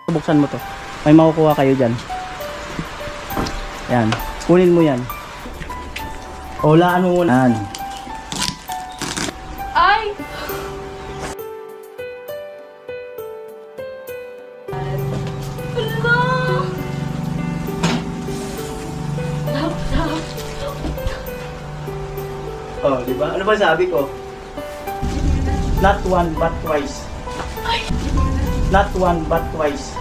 Buksan mo to. May makukuha kayo dyan. Yan. Kunin mo yan. Hulaan mo muna. Yan. Ay! Hala! Oh, di ba? Ano ba sabi ko? Not one but twice. Ay! Not one but twice.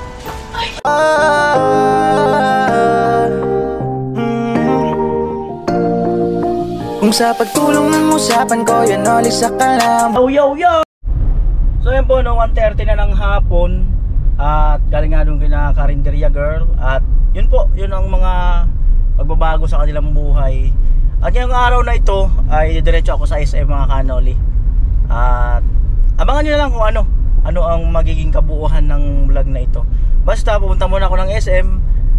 Kung sa pagtulong ng usapan ko, yun ulit sa kalam. Yo! So yun po, no, 1:30 na ng hapon. At galing nga doon kina Karinderya Girl. At yun po, yun ang mga pagbabago sa kanilang buhay. At ngayong araw na ito ay diretso ako sa SM mga kanoli. At abangan nyo na lang kung ano ang magiging kabuuhan ng vlog na ito. Basta pupunta muna ako ng SM,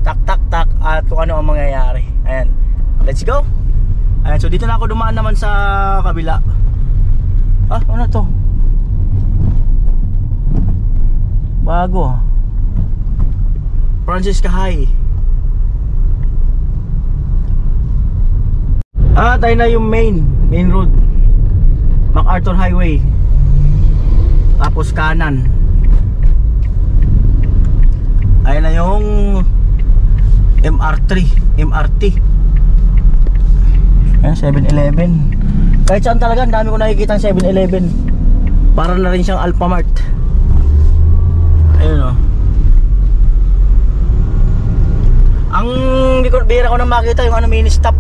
tak at kung ano ang mangyayari. Ayan, let's go. Ayan, so dito na ako dumaan naman sa kabila. Ah, ano to? Bago. Francisca High. Ah, tayo na yung main road. MacArthur Highway. Tapos kanan. Ayan na yung MRT. Ayan, 7-Eleven. Kahit saan talaga, ang dami ko nakikita ng 7-Eleven. Para na rin siyang Alphamart. Ayun o. Ang bira ko na makita yung mini stop.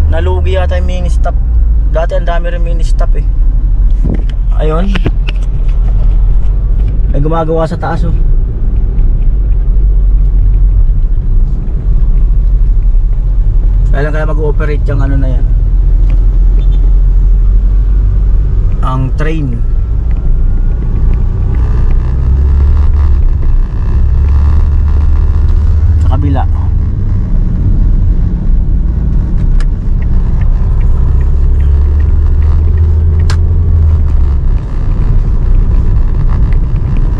Nalugi yata yung mini stop. Dati ang dami rin mini stop eh. Ayun. May gumagawa sa taas oh. Kailan mag-ooperate yung na yan, ang train. Sa kabila.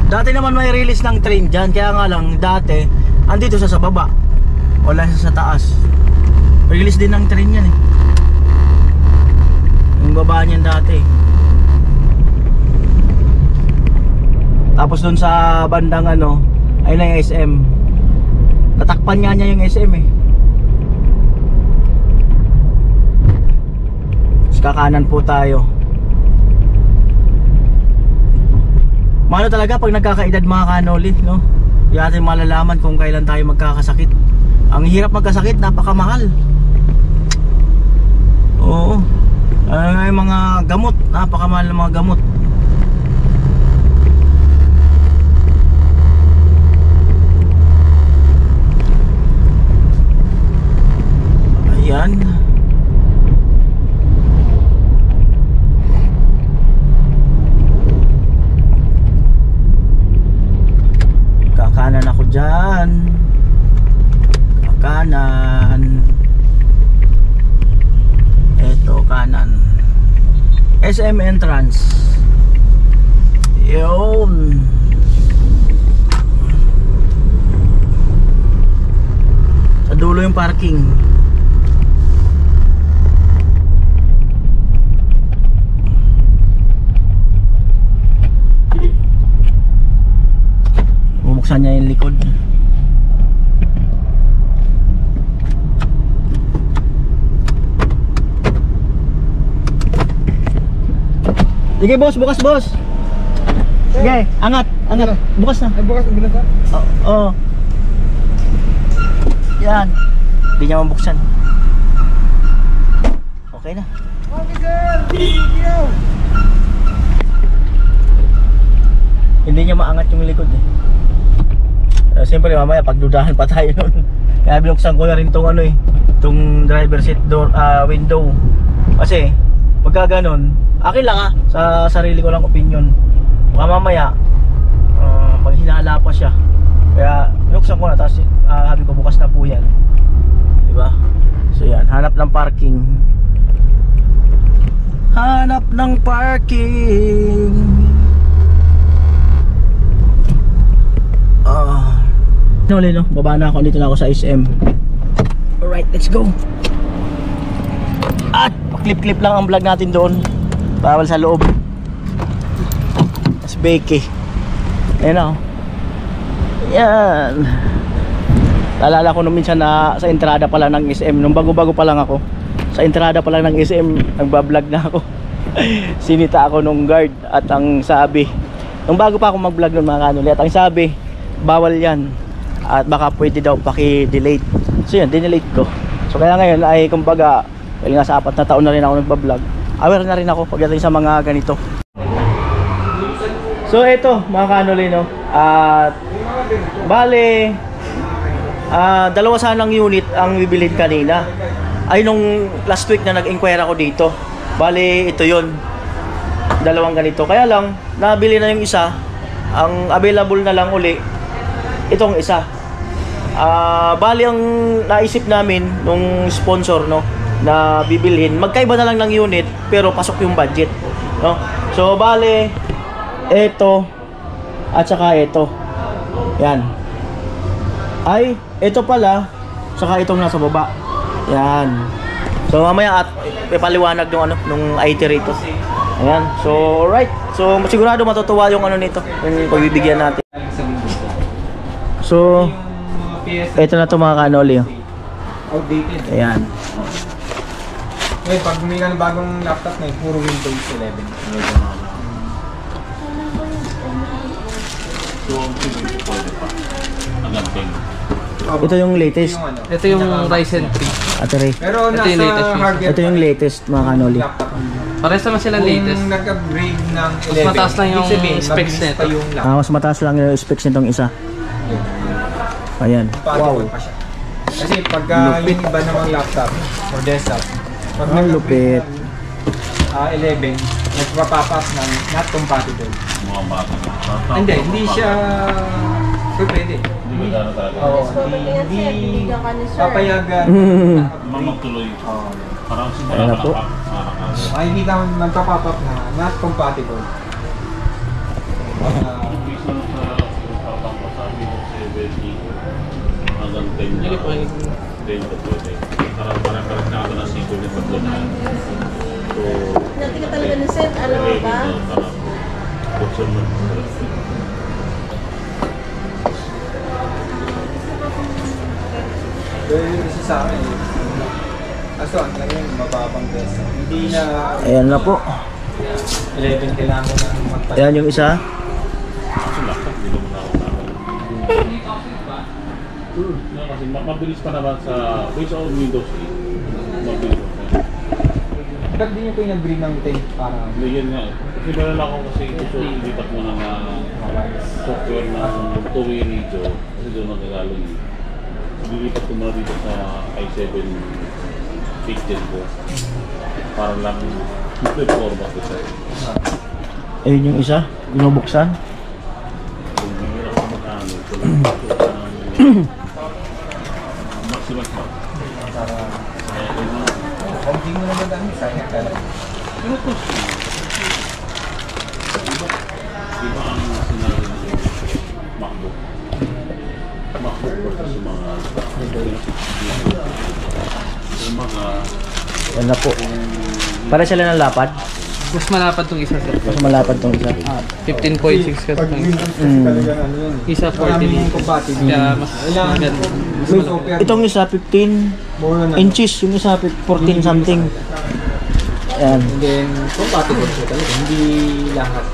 Dati naman may release ng train dyan. Kaya nga lang dati andito sa baba, wala sa taas. Release din ng train yan eh. Yung baba niyan dati. Tapos dun sa bandang ayun na yung SM. Natakpan nga niya yung SM eh. Tapos kakanan po tayo. Mano talaga pag nagkakaedad mga kanoli, no? Di natin malalaman kung kailan tayo magkakasakit. Ang hirap magkasakit, napakamahal. Oo. Ay, mga gamot, napakamahal ng mga gamot. Ayan. Kakanan ako dyan. Kanan. Eto kanan. SM entrance. Yun. Sa dulo yung parking. Bubuksan niya yung likod. Sige boss, bukas boss. Sige, angat. Bukas na. Ay, bukas na binasa? Oo. Yan. Hindi niya mabuksan. Okay na. Okay sir! Thank you! Hindi niya maangat yung likod eh. Siyempre mamaya pagdudahan pa tayo nun. Kaya binuksan ko na rin tong itong driver seat door, window. Kasi pagka ganun, akin lang sa sarili ko lang opinion. Baka mamaya pag hinala pa siya. Kaya binuksan ko na, tapos sabi ko bukas na po yan. Diba? So yan, hanap ng parking. Hanap ng parking. Noli no, baba na ako, dito na ako sa SM. Alright, let's go. At clip-clip lang ang vlog natin doon. Bawal sa loob. Mas Becky. Ayan na oh. Yan. Naalala ko nung minsan na sa entrada pala ng SM, nung bago-bago pa lang ako, sa entrada pa lang ng SM, nagbablog na ako. Sinita ako nung guard at ang sabi, nung bago pa ako mag-vlog nun mga kanuli, at ang sabi, bawal yan at baka pwede daw paki-delete. So yun, dinelete ko. So kaya ngayon ay kumbaga, dahil nga sa 4 na taon na rin ako nagbablog, aware na rin ako pagdating sa mga ganito. So ito mga kanuli no, at bale dalawa sanang unit ang bibilhin kanina. Ay nung last week na nag-inquire ako dito, bale ito yon, dalawang ganito. Kaya lang nabili na yung isa, ang available na lang uli itong isa. Bali ang naisip namin nung sponsor no na bibilhin, magkaiba na lang ng unit pero pasok yung budget no. So bali ito at saka ito, yan. Ay ito pala saka itong nasa baba, yan. So mamaya at ipaliwanag nung ano nung IT rito. Ayan. So alright, so sigurado matutuwa yung ano nito, yung pagbibigyan natin. So ito na to mga kanoli. Outdated. Ayan. Ngayon, pag bumili ka ng bagong laptop na puro Windows 11. Ito yung latest. Ito yung Ryzen 3. Ate Ray. Pero Ito nasa yung latest yun. hardware Ito yung latest mga kanoli. laptop. Pares naman sila latest. Kung nag-upgrade ng 11, Mas mataas lang yung ibig sabihin, specs mabilis nito. pa yung laptop. Mas mataas lang yung specs nitong isa. Ayan. Compatible pa siya. Kasi pagka yung iba namang laptop or desktop, pag Ang lupit. 11, nagpapapas ng not compatible. Hindi siya pwede. Oo, hindi papayagan. Magtuloy. Parang Ayan na po. Makikita mo nagpapapap na not compatible. Hanggang 10 na. 10 to 20. Parang na ako ng siguro ng paglo na. So, Natin ka talaga na set, alam mo ba? parang buksan mo. Pero yun kasi sa akin, kaso ang lang yun, mababang desk. Hindi na Ayan na po. 11 kailangan na magpapalala. Ayan yung isa. Kasi laptop, hindi naman ako kasi mabilis pa naman sa based on Windows 8. Mabilis pa. Ba't di nyo kayo nag-bring ng 10 para Yan nga. Kasi meron ako kasi gusto ilipat mo na software na two-way radio. Kasi doon nagagaling. Lilipat ko muna dito sa i7 8th Gen ko. Para lang format ko siya. Ayun yung isa. Binubuksan. Kung hindi ako magkano, ito maximum pa. para hindi mo naman dami, sayang talaga. Pero ito siya. Diba ang sinabi ng MacBook? MacBook versus yung mga yung mga Ayan na po. Para sila ng lapad. Mas malapad tong isa sir. Mas malapad tong isa. 15.6 kasi Pag tong Windows kasi talaga ano yun. isa Maraming 40 compatible. Kaya mas Kailangan maganda. mas software. Itong isa 15 More na. inches. Yung isa 14 something. Ayan. And then, compatible siya talaga. Hindi lahat.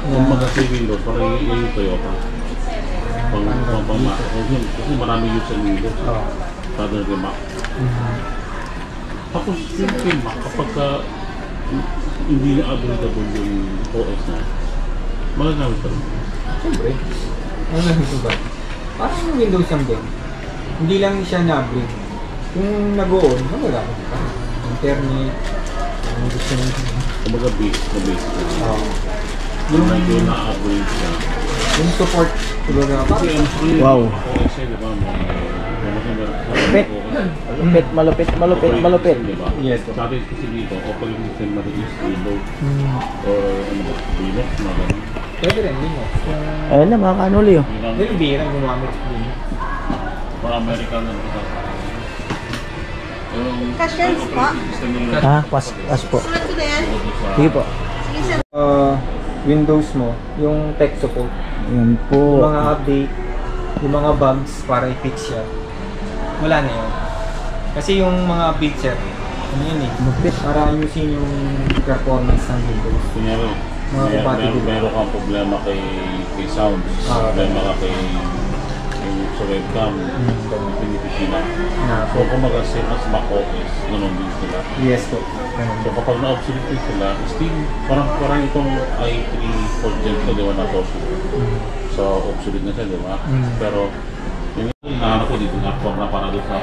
kung mag-say Windows, parang yung Toyota. Pang Mac. Kasi marami use sa Windows. Rather than Mac. Tapos yung Mac, kapag hindi na available yung OS na, magagamit pa rin. Siyempre. Ano lang ito ba? Parang yung Windows lang din. Hindi lang siya na-upgrade. Kung nag-on, magagamit pa. Internet. Ano gusto nyo. Kumbaga base na base na. Yung, Medyo na-upgrade siya. yung support. Kumbaga, Kasi ang Wow. OS eh, di ba? Malupit. Malupit, malupit, malupit, malupit. Di ba? Yes. Sa atin kasi dito, operating system na is Windows or ano ba, Linux na gano'n. Pwede rin, Linux. Kung Ayun na mga kanuli oh. Yun ang hindi birang gumamit Linux. mga American na ito. Yung Questions po? system nila. Ah, pas po. Sulat ko na yan. Sige po. Sige sir. Windows mo, yung tech support, Yan yung po. mga update, yung mga bugs para i-fix siya. Wala na yun. Kasi yung mga update sir, ano yun eh, para ayusin yung performance ng Windows. Kunyari, Mga compatible. meron kang problema kay sound, problema ka kay yung sa webcam, pinipipina. So kung mag-asset mas Mac-OS, ganun din sila. Yes po. Ganun. So kapag na-obsolete din sila, still parang itong i3 4th gen ko, di ba, na-top. So obsolete na siya, di ba? Pero yung hinahanap ko dito na para doon sa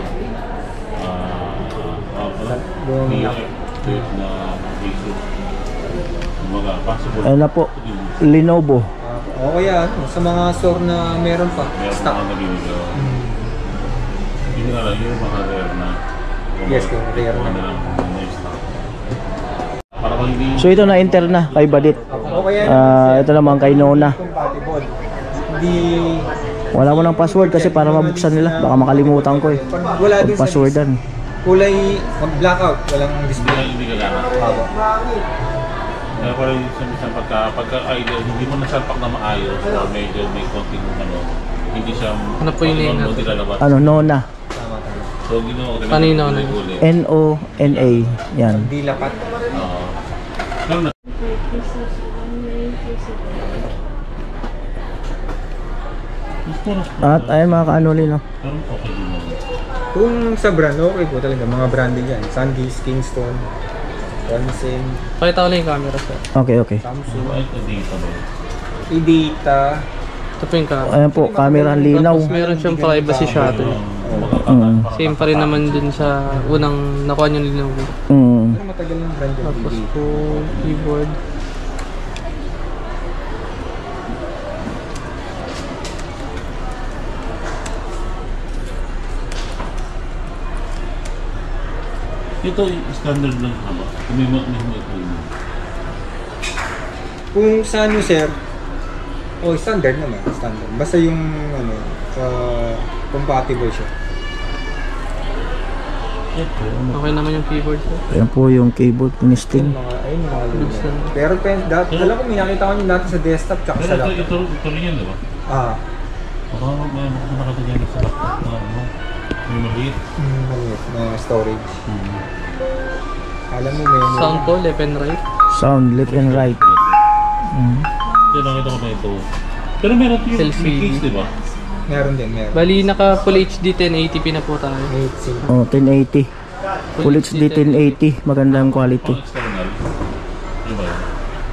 PF na Asus. Mga possible. Ayun na po. Lenovo. O kaya, sa mga store na meron pa, Meron stock. mga nabibigyan. Hindi nga lang yung mga rare na. Yes, yung rare na. stock. Para bang hindi. So ito na enter na kay Badit. O kaya, Ito naman kay Nona. compatible. Hindi, Wala mo ng password kasi para mabuksan nila. Baka makalimutan ko eh. pag wala dun sa Passwordan. kulay, mag-blackout, walang display. Hindi kailangan. Haba. Kaya pa rin sa pagka idle, hindi mo nasalpak na maayos or medyo may konting hindi siya Ano po yung name natin? lalabas. Ano, Nona. Tama, tama. So ginawa ko Paano yun, Nona? N-O-N-A. Yan. Hindi lapat. Meron na. At ayun mga kanuli no. Pero okay din naman. Kung sa brand, okay po talaga. Mga branded yan. Sandisk, Kingston, Ronsen, Pakita ko lang yung camera, sir. Okay, okay. Samsung, Ay, data ba? Idita. Ito po yung camera. Ayan po, camera ang linaw. Tapos meron siyang privacy shutter. Same pa rin naman dun sa unang nakuha niyong Lenovo. Pero matagal ng brand yung Tapos Idita. po, keyboard. Ito standard lang haba. Kumimot mismo ito yun. Kung sa ano sir, standard naman, standard. Basta yung ano, compatible siya. Okay naman yung keyboard, sir. Ayan po yung keyboard ni Sting. Ayun yung mga Looks luma. na. Pero alam ko may nakita ko yung dati sa desktop tsaka sa Pero laptop. ito rin yan, di ba? Ah, Baka may nakatagyan sa laptop na ano. May maliit. maliit na storage. Alam mo may Sound po, left and right. Sound, left and right. Ito nakita ko na ito. Pero meron yung LCD. may case, di ba? Meron din, meron. Bali, naka Full HD 1080p na po tayo. May sim. Oh, 1080. Full HD 1080. Maganda ang quality. Pang external. Di ba yun?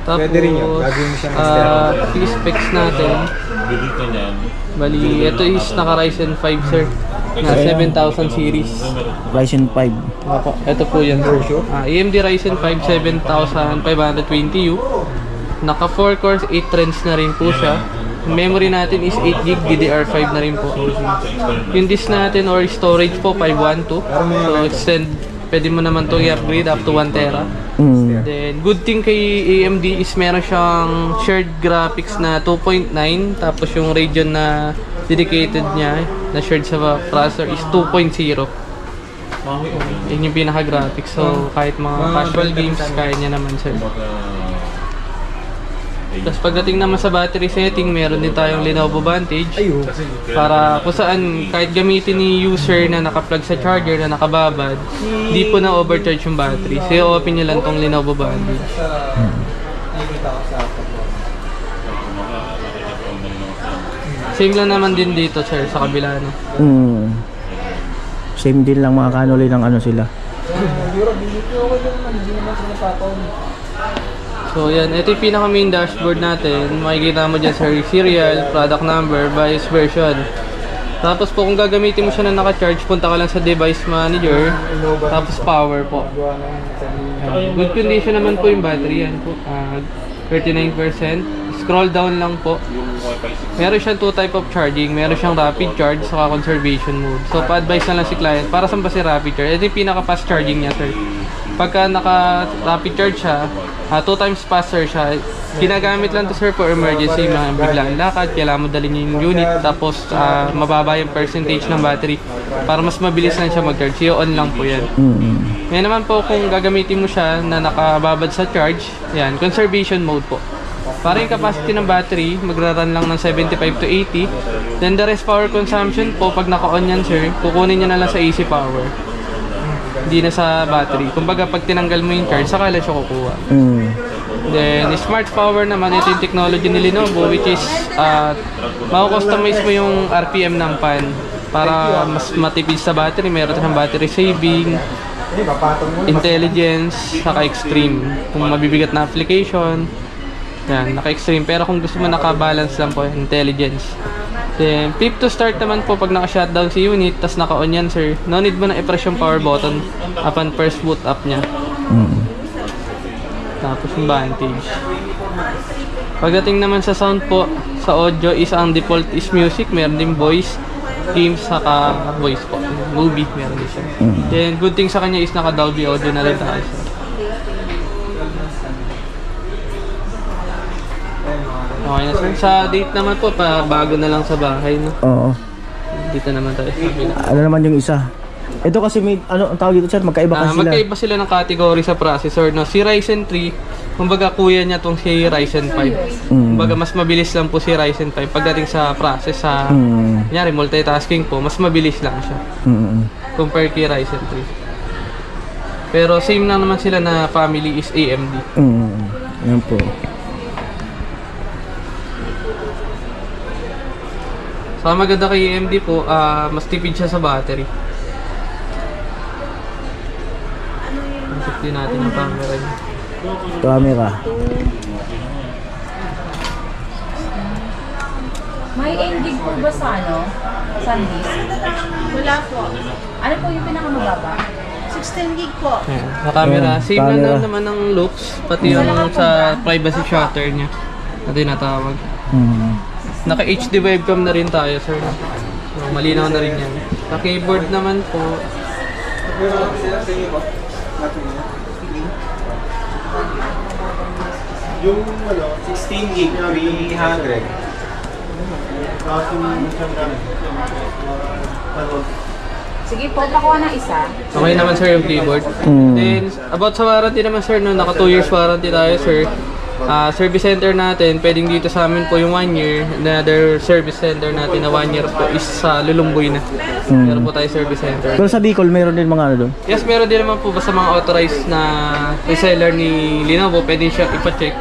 Tapos, Pwede rin yun. Gagawin mo siyang external. specs natin. Bili ka niyan. Bali, ito is naka Ryzen 5, sir. Na 7000 series. Ryzen 5. Opo, ito po yan. AMD Ryzen 5 7520U. Naka 4 cores, 8 threads na rin po siya. Memory natin is 8GB DDR5 na rin po. Yung disk natin or storage po 512. So extend, pwede mo naman to i-upgrade up to 1 tera. Then good thing kay AMD is meron siyang shared graphics na 2.9, tapos yung Radeon na dedicated niya na shared sa processor is 2.0. Yun yung pinaka-graphics. So kahit mga casual games, kaya niya naman, sir. Tapos pagdating naman sa battery setting, meron din tayong Lenovo Vantage. Para kung saan kahit gamitin ni user na naka-plug sa charger na nakababad, di po na overcharge yung battery. So open nyo lang tong Lenovo Vantage. Nakikita ko sa laptop. Same lang naman din dito, sir, sa kabila, no? Same din lang mga kanuli ng ano sila. So yan, ito yung pinaka main dashboard natin. Makikita mo dyan, sir, serial, product number, BIOS version. Tapos po kung gagamitin mo siya na naka-charge, punta ka lang sa device manager. Tapos power po. Good condition naman po yung battery, yan po. 39%. Scroll down lang po. Meron siyang 2 type of charging. Meron siyang rapid charge saka conservation mode. So pa-advise na lang si client para saan ba si rapid charge. Ito yung pinaka fast charging niya, sir. pagka naka-rapid charge siya, 2 times faster siya. Ginagamit lang to sir for emergency, mga biglaan lakad, kailangan mo dalhin yung unit, tapos mababa yung percentage ng battery para mas mabilis lang siya mag-charge. On lang po yan. Ngayon naman po kung gagamitin mo siya na nakababad sa charge, yan, conservation mode po. Para yung capacity ng battery, magra-run lang ng 75 to 80. Then the rest power consumption po, pag naka-on yan sir, kukunin niya na lang sa AC power. Hindi na sa battery. Kumbaga pag tinanggal mo yung charge, saka lang siya kukuha. Then smart power naman, ito yung technology ni Lenovo, which is mako-customize mo yung RPM ng fan para mas matipid sa battery. Meron siyang battery saving, intelligence, saka extreme. Kung mabibigat na application, yan, naka-extreme. Pero kung gusto mo naka-balance lang po, intelligence. Then, flip to start naman po pag naka-shutdown si unit, tas naka-on yan sir. No need mo na i-press yung power button upon first boot up niya. Tapos yung vantage. Pagdating naman sa sound po, sa audio is ang default is music. Meron din voice, games, saka voice po. Movie, meron din siya. Then, good thing sa kanya is naka-Dolby audio na rin tayo siya. Okay na sir. Sa date naman po, bago na lang sa bahay, no? Oo. Dito naman tayo sa kabila. Ano naman yung isa? Ito kasi may, ano ang tawag dito sir? Magkaiba kasi sila. Magkaiba sila ng category sa processor, no? Si Ryzen 3, kumbaga kuya niya tong si Ryzen 5. Kumbaga mas mabilis lang po si Ryzen 5 pagdating sa process, sa kunyari multitasking po, mas mabilis lang siya. Compare kay Ryzen 3. Pero same lang naman sila na family is AMD. Yan po. So maganda kay AMD po, mas tipid siya sa battery. Tignan natin yung camera niya. Camera. May ending po ba sa SanDisk? Wala po. Ano po yung pinakamababa? 16 gig po. Ayan, sa camera. Same camera. lang naman ng looks, pati yung sa privacy shutter niya. Ito yung natawag. Naka HD webcam na rin tayo, sir. So, malinaw na rin yan. Sa keyboard naman po, Yung 16 gig, 300. Sige po, pakuha ng isa. okay naman sir yung keyboard. Then, about sa warranty naman sir, no, naka 2 years warranty tayo, sir. Service center natin, pwedeng dito sa amin po yung 1 year. Another service center natin na 1 year po is sa Lulumboy na. Meron po tayo service center. Pero sa Bicol, meron din mga ano doon? Yes, meron din naman po basta mga authorized na reseller ni Lenovo, pwede siya ipa-check.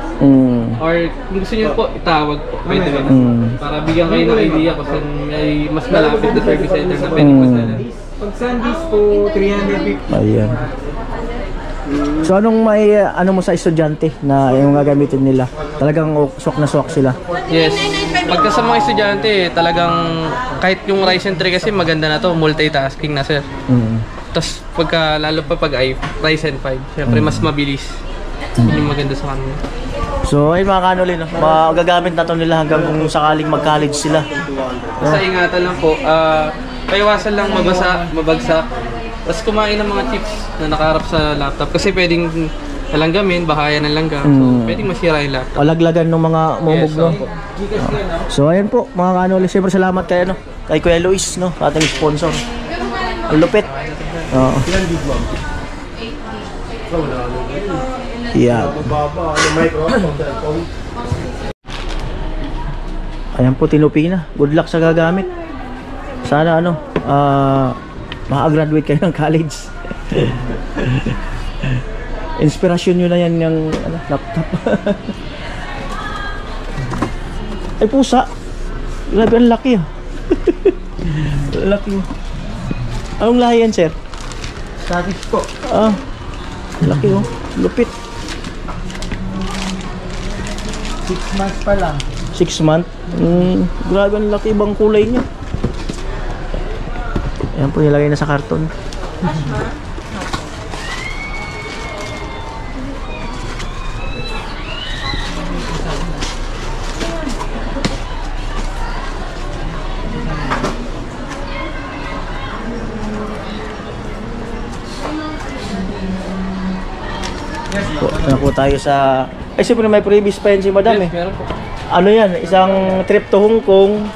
Or kung gusto niyo po, itawag po. Pwede rin. Para bigyan kayo ng idea kung saan may mas malapit na service center na pwede pasala. Pag SanDisk po, 350. Ayan. So anong may ano mo sa estudyante na yung gagamitin nila? Talagang swak na swak sila. Yes. Pagka sa mga estudyante, talagang kahit yung Ryzen 3 kasi maganda na to, multitasking na sir. Tapos pagka lalo pa pag Ryzen 5, syempre mas mabilis. Yun yung maganda sa kanila. So ay mga kanolin, no? Magagamit na to nila hanggang kung sakaling mag-college sila. Basta ingatan lang po, paiwasan lang mabagsak. Tapos kumain ng mga chips na nakaharap sa laptop kasi pwedeng nalanggamin, bahayan ng langgam. So pwedeng masira yung laptop. Palaglagan ng mga mumug, no? So ayan po mga kanolin, siyempre salamat kay ano, kay Kuya Luis, no, ating sponsor. Ang lupit. Oo. Yeah. Ayan po, tinupi na. Good luck sa gagamit. Sana ano, maka-graduate kayo ng college. Inspirasyon nyo na yan yung ano, laptop. Ay pusa. Grabe, ang laki ah. Laki. Anong lahi yan, sir? Status po. Laki oh. Lupit. 6 months pa lang. 6 months. Grabe, ang laki. Ibang kulay niya. Ayan po, nilagay na sa karton. Ano po tayo sa... Ay, siyempre may previous pa yan si Madam eh. Meron po. Ano yan? Isang trip to Hong Kong.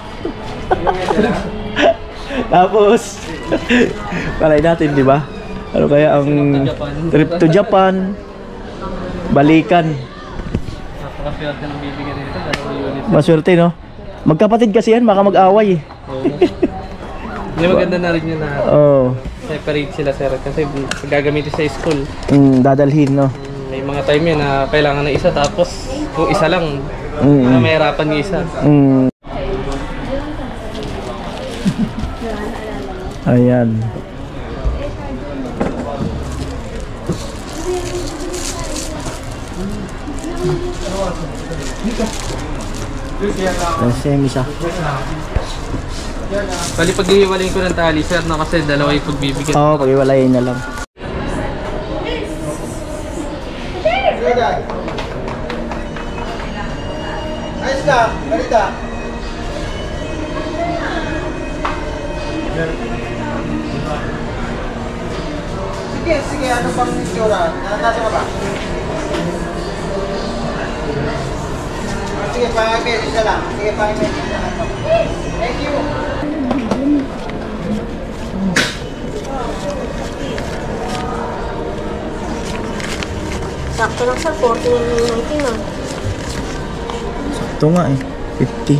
Tapos, palay natin, di ba? Ano kaya ang trip to Japan? Balikan. Napaka-swerte ng bibigyan nito. Dalawang unit. Maswerte, no? Magkapatid kasi yan, baka mag-away eh. Hindi, maganda na rin yun na separate sila, sir. Kasi gagamitin sa school. Dadalhin, no? May mga time yun na kailangan ng isa, tapos kung isa lang, mahirapan yung isa. Ayan. Same isa. Bali, pag-iwalayin ko ng tali, sir, no? Kasi dalawa yung pagbibigyan. Oo, pag-iwalayin na lang. Ayos ka, balita. Sige, ano bang itsura? Nasa ka ba? Sige, pang-message na lang. Sige, pang-message na lang. Thank you. Sakto lang sa 14.19 ah. Ito nga eh, 50.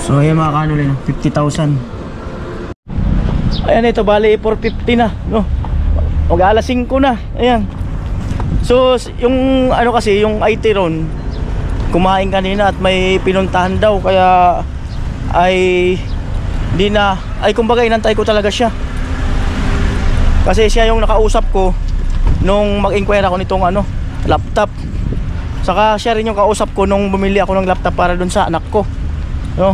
So ayan mga kanulin, 50,000. Ayan, ito bali 450 na, no? Mag-alas 5 na. Ayan. So yung ano kasi, yung IT ron kumain kanina at may pinuntahan daw, kaya ay di na, ay kumbaga inantay ko talaga siya. Kasi siya yung nakausap ko nung mag-inquire ako nitong ano, laptop. Saka siya rin yung kausap ko nung bumili ako ng laptop para dun sa anak ko, no?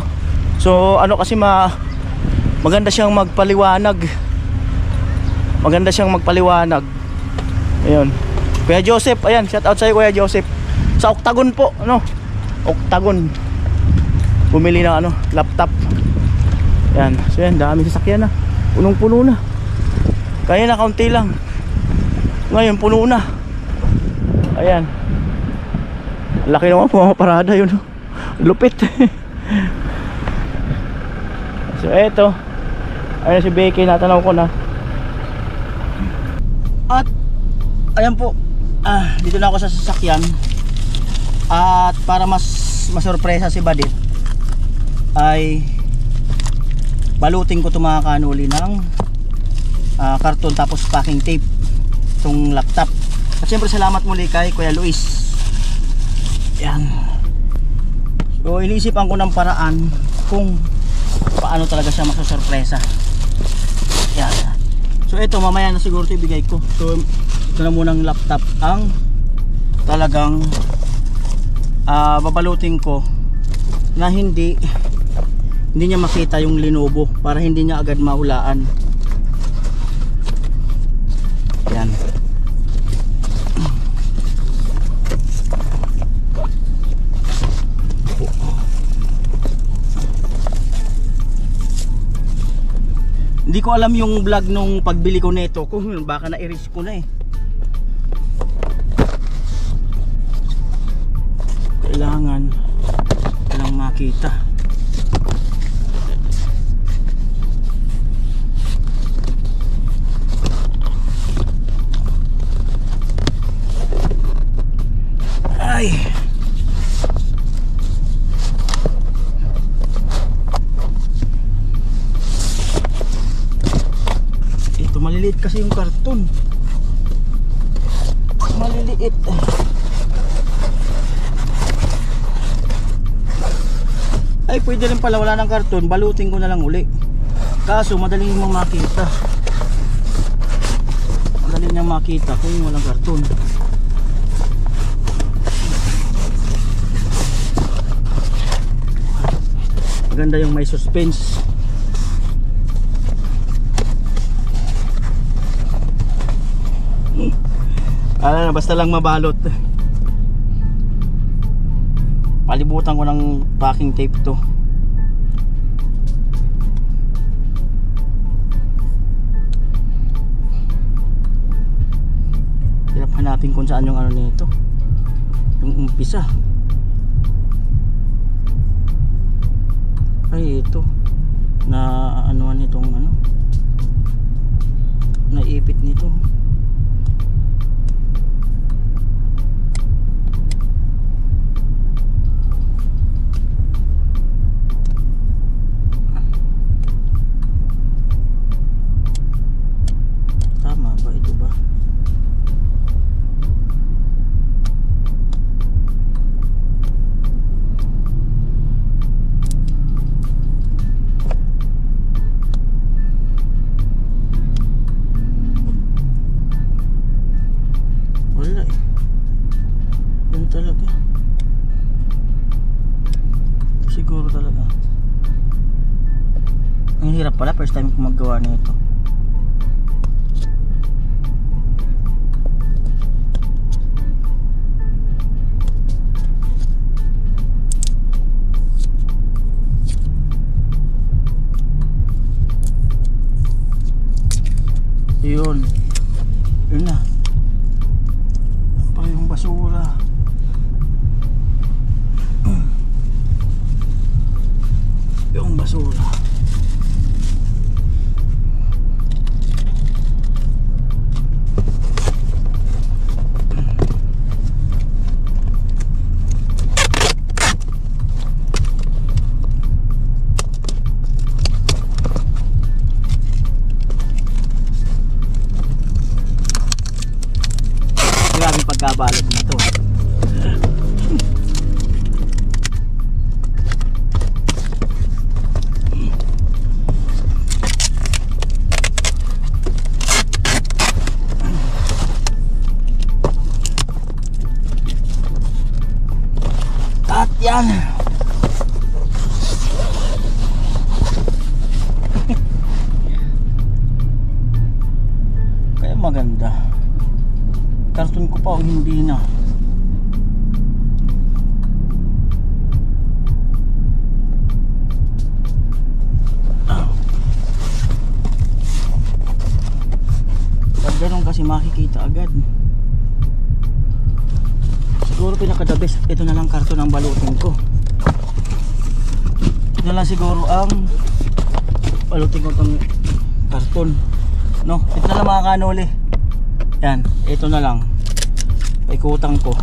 So ano kasi maganda siyang magpaliwanag. Maganda siyang magpaliwanag. Ayun. Kuya Joseph, ayan, shout out sa iyo Kuya Joseph. Sa Octagon po, ano? Octagon. Bumili na ano, laptop. Ayan. So yan, dami sasakyan na. Punong-puno na. Kaya na kaunti lang. Ngayon puno na. Ayan. Laki naman po mga parada yun. Lupit. So eto, ayun si Becky, natanaw ko na. At ayan po, dito na ako sa sasakyan. At para mas masurpresa si Badit, ay balutin ko itong mga kanuli ng karton tapos packing tape itong laptop. At syempre salamat muli kay Kuya Luis. Yan. So iniisipan ko ng paraan kung paano talaga siya masusurpresa. Yan. So ito mamaya na siguro ito ibigay ko. So ito na munang laptop ang talagang babalutin ko na hindi niya makita yung Lenovo, para hindi niya agad mahulaan. Yan. Hindi ko alam yung vlog nung pagbili ko nito, kung baka na-erase ko na eh. Kailangan lang makita. Ay. Ito maliliit kasi yung karton. Maliliit. Ay pwede rin pala, wala ng karton, balutin ko na lang uli. Kaso madali mo makita. Madali niyang makita kung walang karton. Maganda yung may suspense. Basta lang mabalot. Palibutan ko ng packing tape to. Hirap hanapin kung saan yung ano nito, yung umpisa. Ay, ito na anuan nitong ano, naipit nito. Tama ba ito ba? Wala eh. Yun talaga. Siguro talaga. Ang hirap pala, first time ko maggawa nito. Yun. Yun na. Pa yung basura. Yung basura. Maraming pagkabalot na to. At yan. Kaya maganda. Karton ko pa o hindi na. Pag ganun kasi makikita agad. Siguro pinaka-the best, ito na lang karton ang balutin ko. Ito na lang siguro ang balutin ko itong karton. No, ito na lang mga kanuli. Yan, ito na lang. Paikutan ko.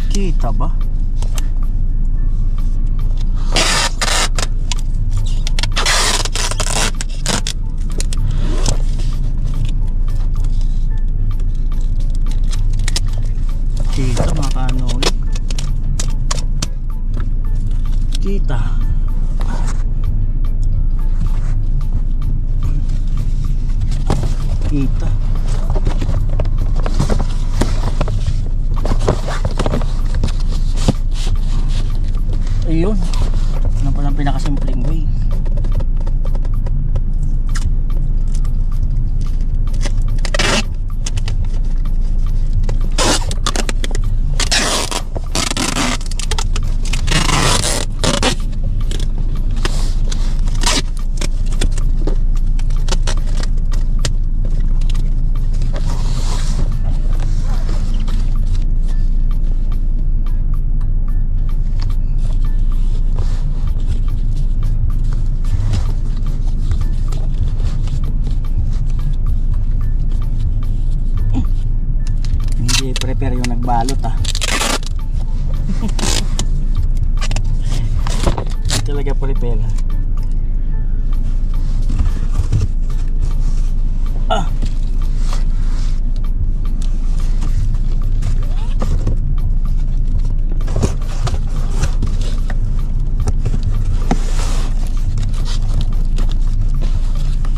Kita ba? Kita mga kanoli. Kita. Kita. Ayun. Ano palang pinakasimpleng way. Prepare yung nagbalot hindi talaga prepare.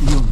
Yun.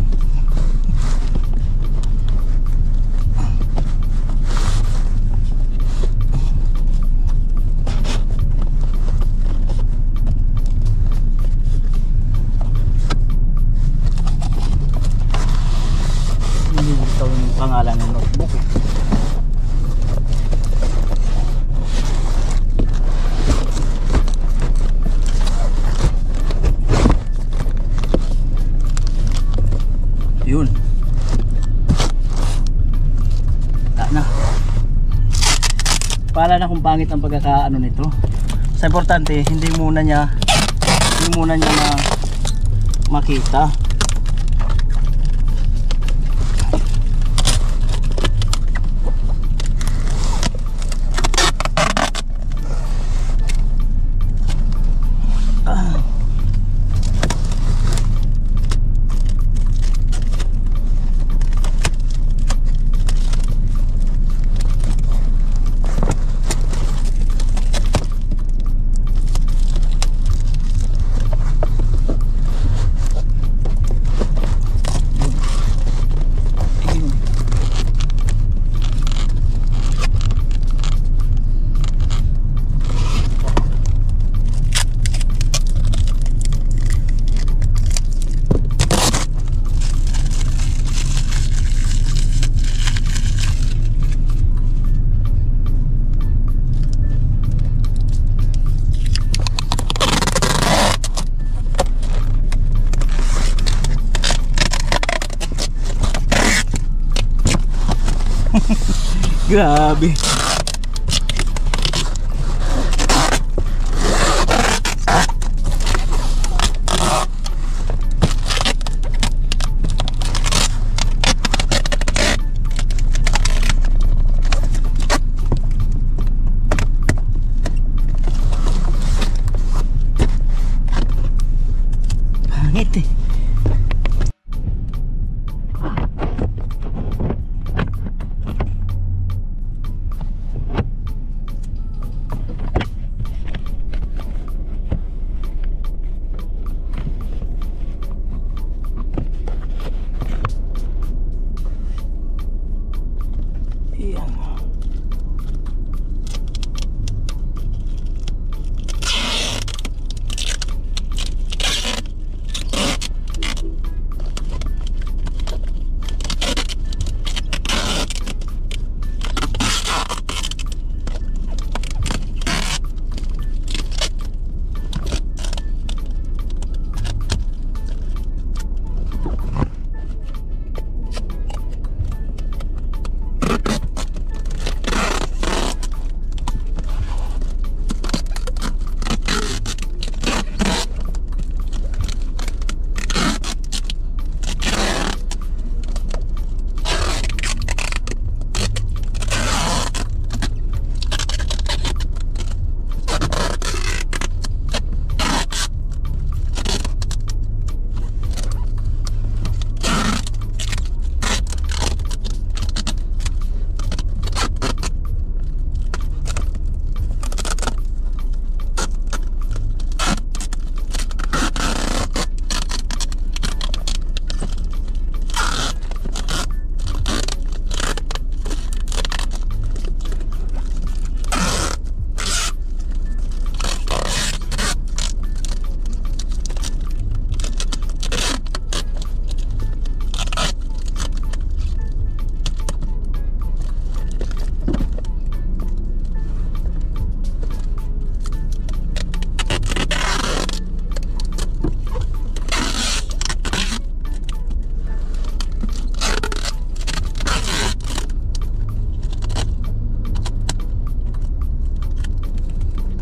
Pala na kung pangit ang pagkakaano nito. Sa importante, hindi muna niya makita. Grabe. Pangit eh.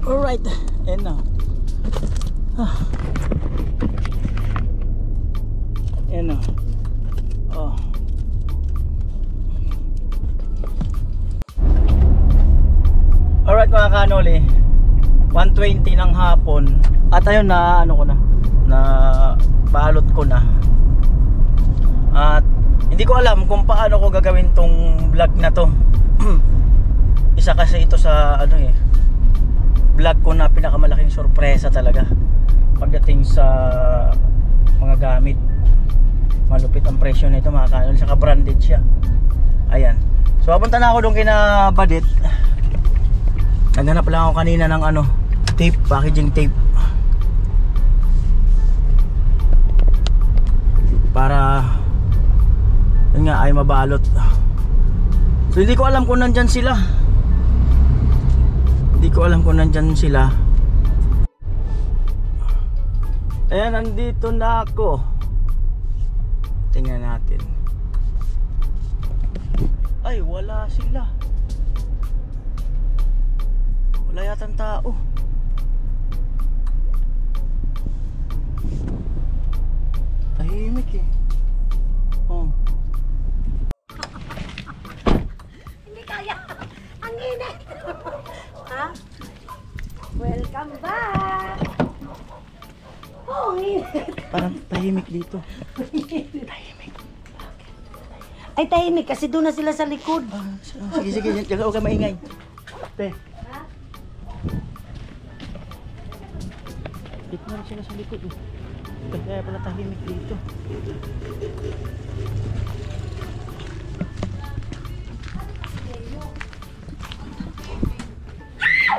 Alright, and now and now alright mga kanoli, 1:20 ng hapon at ayun na ano ko na balot ko na at hindi ko alam kung paano ko gagawin tong vlog na to. Isa kasi ito sa ano vlog ko na pinakamalaking sorpresa talaga pagdating sa mga gamit. Malupit ang presyo nito mga kanol, saka branded siya. Ayan, so papunta na ako doon kina Badit. Naghanap lang ako kanina ng ano, tape, packaging tape para yun nga ay mabalot. So hindi ko alam kung nandyan sila. Hindi ko alam kung nandyan sila. Ayan, nandito na ako. Tingnan natin. Ay, wala sila. Wala yatang tao. Tahimik eh. Oh. Hindi kaya. Ang init. Ha? Welcome back. Oh, ang init. Parang tahimik dito. Tahimik. Ay, tahimik kasi doon na sila sa likod. Sige, sige. Diyan ka, huwag ka maingay. Te. Dito na rin sila sa likod eh. Kaya pala tahimik dito.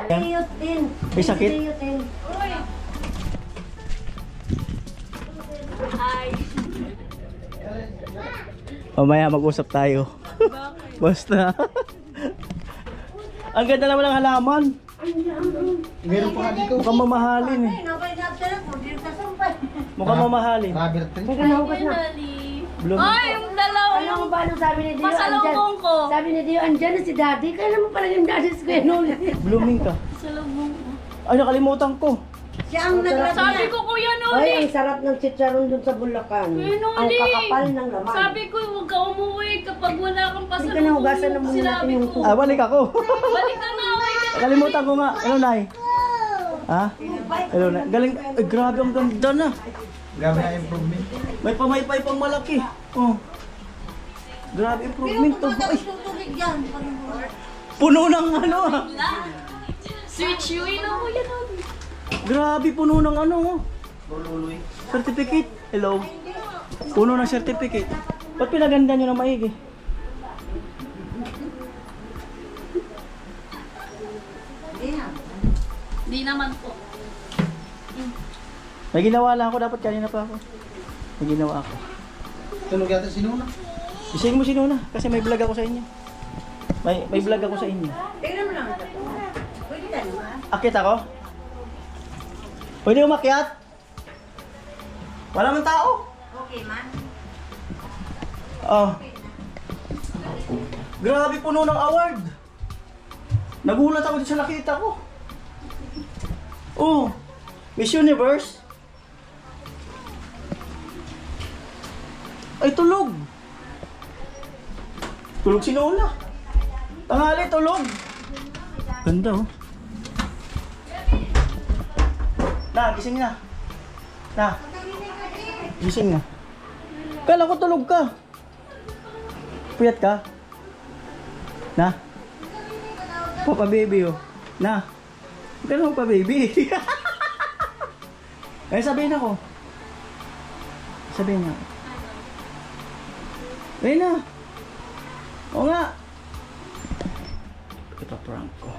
Diyot din. May sakit? Diyot din. Mamaya mag-usap tayo. Basta. Ang ganda naman ng halaman. Meron pa nga dito. Mukhang mamahalin eh. Mukhang mamahalin. Rubber tree. Teka, nahugas na. Bloom. Ay, yung dalawa. Alam mo ba nung sabi ni Dio, Pasalubong ko. Sabi ni Dio, andyan na si Daddy. Kaya naman pala yung Daddy sa Kuya Noli. Blooming ka. Pasalubong ko. Ay, nakalimutan ko. Siya ang nagrap Sabi niya. ko, Kuya Ay, Noli. ang sarap ng chicharon dun sa Bulacan. Kuya Ang Noli. kakapal ng laman. Sabi ko, huwag ka umuwi kapag wala kang Hindi pasalubong. ka nahugasan na muna natin Sinabi yung ko, Ah, balik ako. balik ka na, uwi ka. Nakalimutan ko nga. Ano, Nay? Ha? Hello, Nay. Galing. Ay, grabe, ang ganda na. Grabe na improvement. May pamaypay pang malaki. Oh. Grabe improvement to. Ay, puno ng ano ah. Switch yun na, Kuya Noli. Grabe, puno ng ano oh. Certificate. Hello. Puno ng certificate. Ba't pinaganda nyo ng maigi? Di naman po. May ginawa lang ako. Dapat kanina pa ako. May ginawa ako. Tunog yata si Nuna. Ising mo si Nuna. Kasi may vlog ako sa inyo. May vlog ako sa inyo. Tingnan mo lang. Pwede ka naman. Akit ako? Pwede umakyat? Wala man tao. Okay, man. Oh. Grabe, puno ng award. Nagulat ako dito sa nakita ko. Oh. Miss Universe. Ay, tulog. Tulog si Lola. Tanghali, tulog. Ganda oh. Na, gising na. Na. Gising na. Kala ko tulog ka. Puyat ka? Na? Papa baby oh. Na? Kala pa baby. Eh sabihin ako. Sabihin niya. Ayun na. Oo nga. Ito prank ko.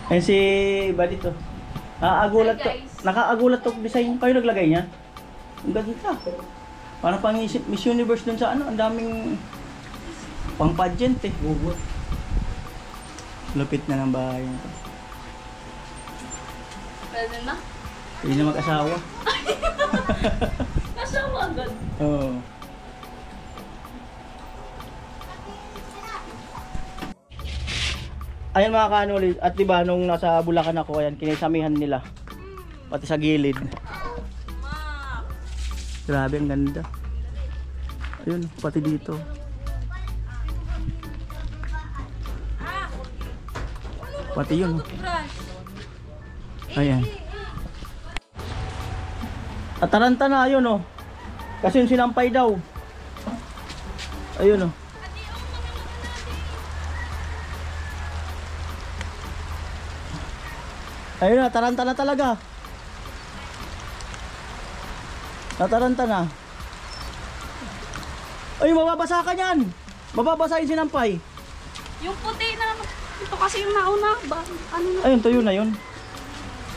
Ayun si Buddy to. Nakaagulat to. Nakaagulat to design. Kayo naglagay niya? Ang ganda. Parang pang Miss Universe dun sa ano. Ang daming pang pageant eh. Bugot. Lupit na ng bahay nito. Pwede na? Hindi na mag-asawa. Kasama agad. Oo. Ayan mga kanuli, at diba nung nasa Bulacan ako, ayan, kinisamihan nila. Pati sa gilid. Grabe, ang ganda. Ayun, pati dito. Pati yun. Ayan. At taranta na, ayun oh. Kasi yung sinampay daw. Ayun oh. Ayun na, taranta na talaga. Nataranta na. Ay, mababasa ka niyan. Mababasa yung sinampay. Yung puti na, ito kasi yung nauna. Ba, ano na? Ayun, tuyo na yun.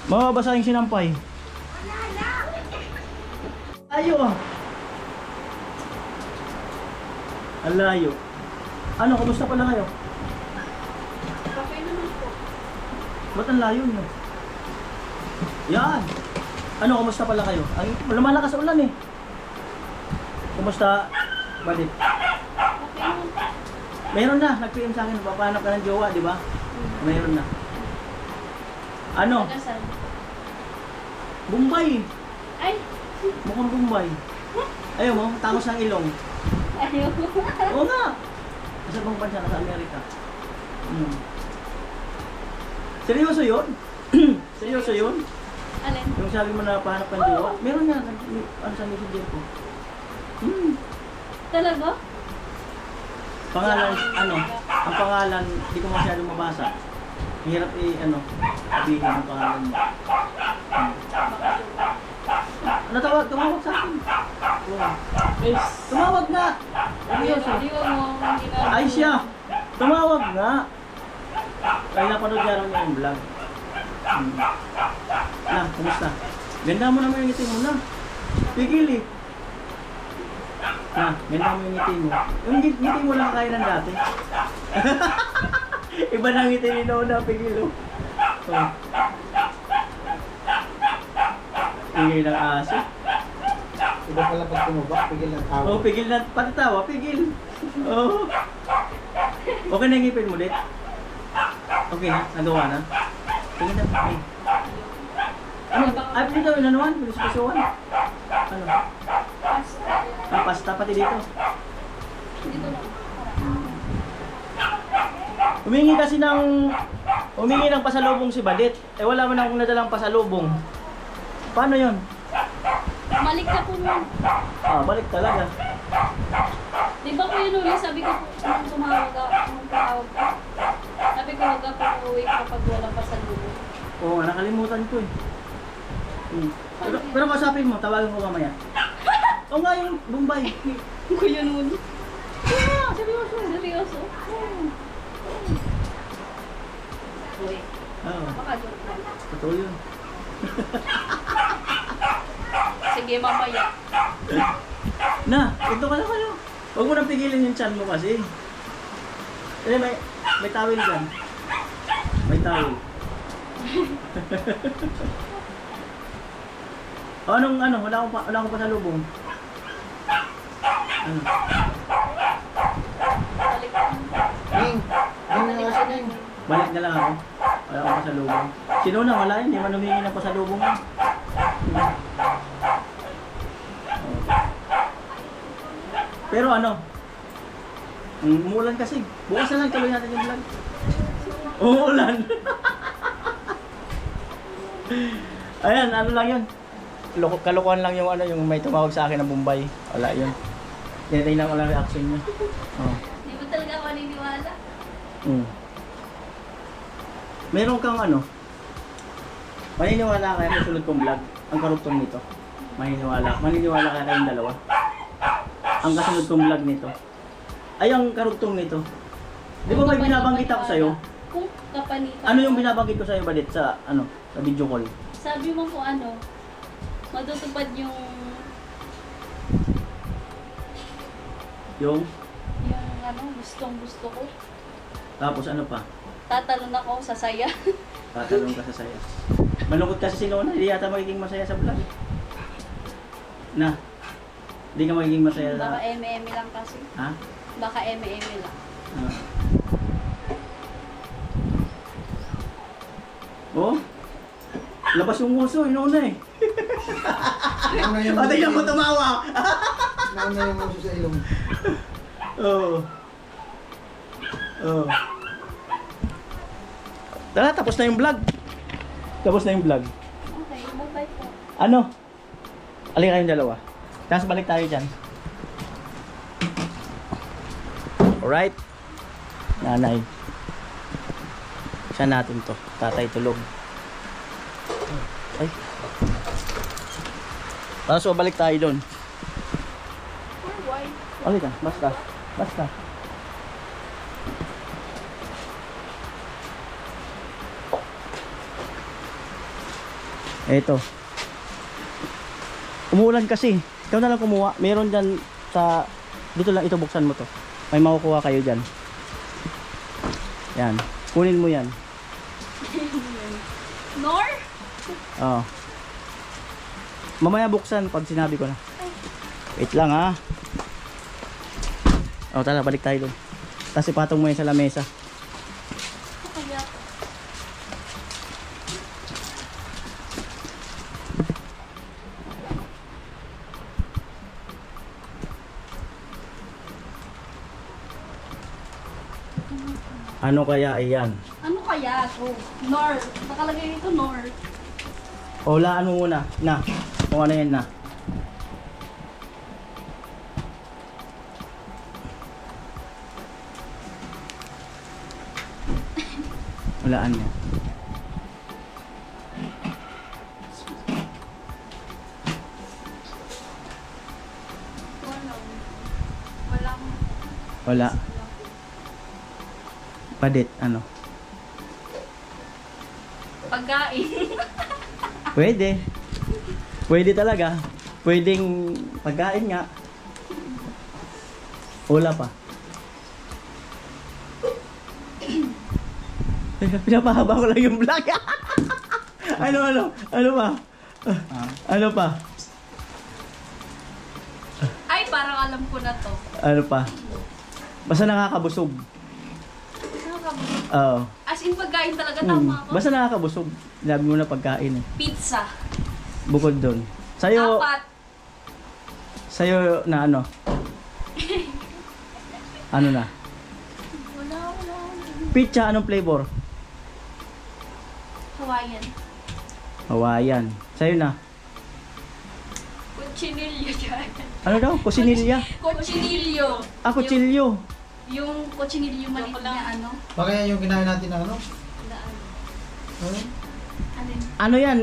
Mababasa yung sinampay. Ayo ah. Ang layo. Ano, kumusta pala kayo? Okay naman po. Ba't ang layo nyo? Yan. Ano, kumusta pala kayo? Ang lumalakas ulan eh. Kumusta? Balik. Okay naman po. Mayroon na, nag-PM sa akin, papanap ka ng jowa, di ba? Mayroon na. Ano? Taga saan? Bombay. Ay! Mukhang Bombay. Ayaw mo, tangos ng ilong. Ayaw. Oo nga. Sa bang bansa ka sa Amerika? Seryoso yun? Seryoso yun? Alin? Yung sabi mo na pahanap ng jowa? Meron nga, ano sa messenger ko. Talaga? Pangalan, ano? Ang pangalan, hindi ko masyadong mabasa. Hirap sabihin ang pangalan mo. Tumawag sa akin. Tumawag nga! Seryoso. Di ba mo, hindi na... Ay siya! Tumawag nga! Kaya napanood niya rin yung vlog. Kumusta? Ganda mo naman yung ngiti mo na. Pigil eh. Ganda mo yung ngiti mo. Yung ngiti mo lang kaya ng dati. Iba na ngiti ni Nona, pigil oh. Pigil ng aso. Iba pala pag tumubak, pigil ng tawa. Pigil na, pati tawa, pigil. Okay na yung ngipin mo, dit? Okay na? Nagawa na? Tingin na, okay. Ano? Ay, dito yung nanuan? Pinusuan? Ano? Pasta pati dito. Dito lang. Humingi ng pasalubong si Badit. Wala mo na akong nadalang pasalubong. Paano yun? Balik ka po nun. Balik talaga. Di ba Kuya Noli, sabi ko nung tumawag ka, sabi ko huwag ka uuwi kapag walang pasalubong. Oo, nakalimutan ko eh. Pero kasapin mo, tawagan ko mamaya. Oo nga yung Bombay. Kuya Noli. Seryoso. Seryoso? Uy, Oo, makajoke lang. totoo yun. Sige, mamaya. Ito ka na kayo. Huwag mo nang pigilin yung chan mo kasi. May tawil dyan. May tawil. Wala akong pasalubong. Ano? Balik ka. Balik na lang ako. Wala akong pasalubong. Sino na wala yun? Hindi man humingi ng pasalubong. Pero umuulan kasi. Bukas na lang tuloy natin yung vlog. Umuulan. Ayan, lang yun. Kalokohan lang yung may tumawag sa akin na Bombay. Wala yun. Tinitingnan ko lang reaction niya. Di mo talaga maniniwala. Meron kang maniniwala kaya sa sunod kong vlog, ang karugtong nito. Maniniwala kaya kayong dalawa. Ang kasunod kong vlog nito. Ay, ang karugtong nito. Di ba may binabanggit ako sa'yo? Kung kapanitan. Ano yung binabanggit ko sa'yo, Badit, sa video call? Sabi mo kung matutupad yung gustong gusto ko. Tapos ano pa? Tatalon ako sa saya. Tatalong ka sa saya. Malungkot kasi si Nona, hindi yata magiging masaya sa vlog. Hindi ka magiging masaya sa... Baka eme-eme lang kasi. Ha? Baka eme-eme lang. Labas yung nguso, Nona eh. Patay na mo tumawa. Nauna yung uso sa ilong. Tara, tapos na yung vlog. Okay, bye-bye po. Alin kayong dalawa. Tapos balik tayo dyan. Alright. Nanay. Siya natin to. Tatay tulog. Ay. Tapos balik tayo doon. Why? Alin ka, basta. Eto. Umuulan kasi. Ikaw na lang kumuha. Meron dyan sa... Dito lang ito, buksan mo to. May makukuha kayo dyan. Yan. Kunin mo yan. Nor? Oo. Mamaya buksan pag sinabi ko na. Wait lang ha. Tara, balik tayo doon. Tapos ipatong mo yan sa lamesa. Ano kaya iyan? Ano kaya to? North. Nakalagay dito North. O, laan mo muna. Na. Kung ano yan na. Walaan mo. Walang Wala. Padit, ano? pagkain. Pwede. Pwede talaga. Pwedeng pagkain nga. Wala pa. Pinapahaba ko lang yung vlog. Ano pa? Ano pa? Ay, parang alam ko na to. Ano pa? Basta nakakabusog. Nakakabusog. Oo. As in pagkain talaga, tama ko. Basta nakakabusog. Sinabi mo na pagkain eh. Pizza. Bukod doon. Sa'yo, 4. sa'yo na ano? Ano na? Wala. Pizza, anong flavor? Hawaiian. Hawaiian. Sa'yo na? Cochinillo dyan. Ano daw? Kusinilya? Cochinillo. Ah, kutsilyo. Yung cochinillo maliit na ano. Baka yan yung kinain natin na ano? Ano? Ano yan?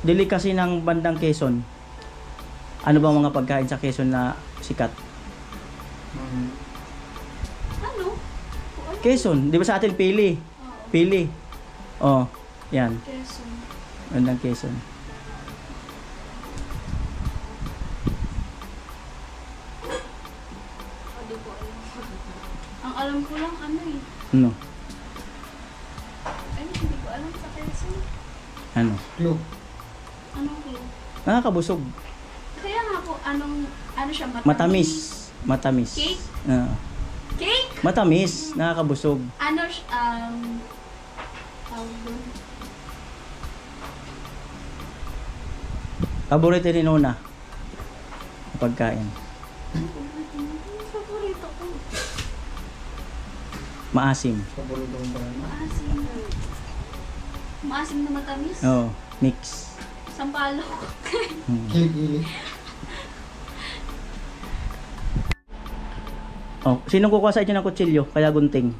Delicacy ng bandang Quezon. Ano ba mga pagkain sa Quezon na sikat? Ano? Quezon. Di ba sa atin pili? Pili. Oh, yan. Quezon. Bandang Quezon. Hindi ko alam. Ang alam ko lang ano eh. Ano? Ay, hindi ko alam sa Quezon. Ano? Clue. Anong clue? Nakakabusog. Kaya nga po, ano siya, Matamis. Matamis. Cake? Cake? Matamis. Nakakabusog. Ano siya, tawag doon. Paborito ni Nona. Pagkain. Favorito ko. Maasim. Paborito kong parang. Maasim. Maasim na matamis. Oh, mix. Sampalok. Kilig-kilig. Oh, sino kukuha sa inyo ng kutsilyo? Kaya gunting.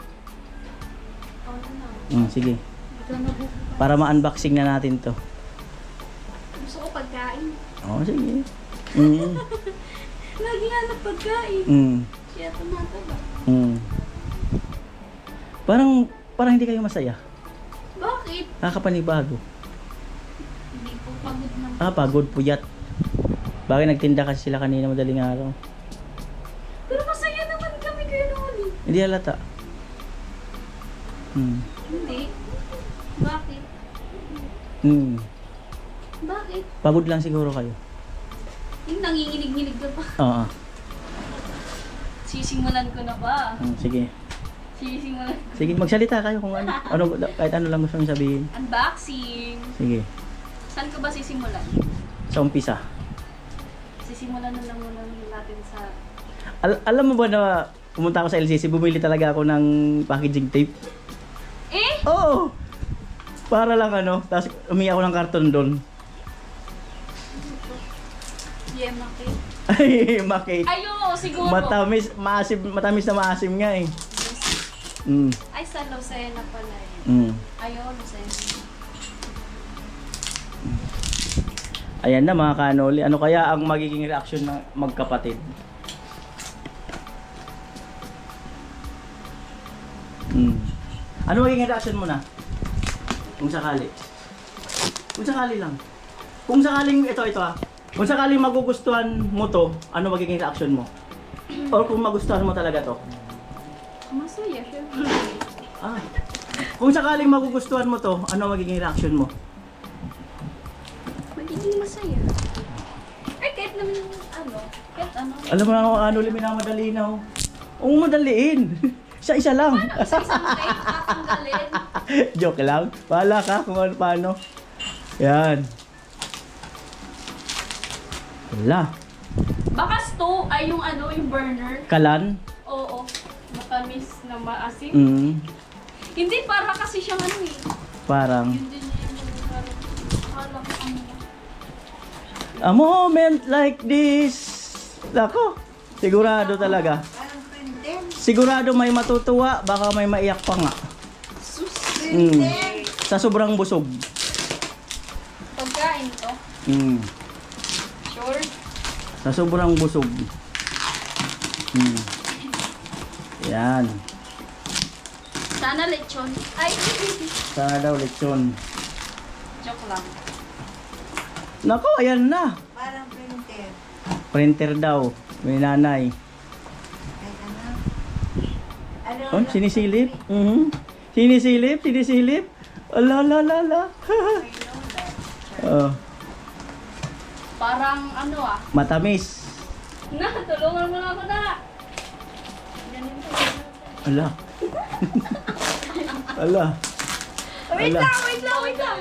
Sige. Para ma-unboxing na natin to. Gusto ko pagkain. Oh, sige. Lagi nga na pagkain. Kaya tumataba. Parang hindi kayo masaya. Bakit? Nakakapanibago. Hindi po pagod na. Pagod, puyat. Bakit nagtinda kasi sila kanina madaling araw? Pero masaya naman kami kayo noon. Hindi halata. Hindi. Bakit? Bakit? Pagod lang siguro kayo. Yung nanginginig-nginig ka pa. Oo. Sisimulan ko na ba? Sige. Sisimulan ko. Sige, magsalita kayo kung ano. Kahit ano lang gusto nyo sabihin. Unboxing. Sige. Saan ko ba sisimulan? Sa umpisa. Sisimulan na lang muna natin sa... Alam mo ba na pumunta ako sa LCC, bumili talaga ako ng packaging tape? Eh? Oo! Para lang ano, tapos umiyak ako ng karton doon. Yeah, makit. Ay, makit. Ayo, siguro. Matamis na maasim nga eh. Ay, sa Lucena pala eh. Ayo, Lucena. Ayan na mga kanoli. Ano kaya ang magiging reaction ng magkapatid? Ano magiging reaction mo na? Kung sakali. Kung sakali lang. Kung sakaling, ito kung sakaling magugustuhan mo to, ano magiging reaction mo? Or kung magustuhan mo talaga to? Masaya, syempre. Kung sakaling magugustuhan mo to, ano magiging reaction mo? Magiging masaya. Ay, kahit naman kahit ano. Alam mo na ako, kanoli, minamadali na ako. Oo, madaliin. Isa-isa lang. Paano sa isang tape tatanggalin? Joke lang. Bahala ka kung ano paano. Yan. Wala. Baka stove ay yung yung burner. Kalan. Oo. Baka matamis na maasim. Mm. Hindi, para kasi siyang ano eh. Parang Yun din yung parang alam ko ano. a moment like this. Nako, sigurado talaga. Sigurado may matutuwa, baka may maiyak pa nga. Mm. Sa sobrang busog. Pagkain to. Mm. Sure. Sa sobrang busog. Mm. Yan. Sana lechon. Ay, Sana daw lechon. joke lang. Nako, ayan na. Parang printer. Printer daw. May nanay. Ay, ano? Oh, sinisilip. Sinisilip, sinisilip. Ala, la, la, la. Oh, Parang ano ah. matamis. Na, tulungan mo na ako na. Ganito. Ala. Ala. Wait Ala. lang, wait lang, wait lang.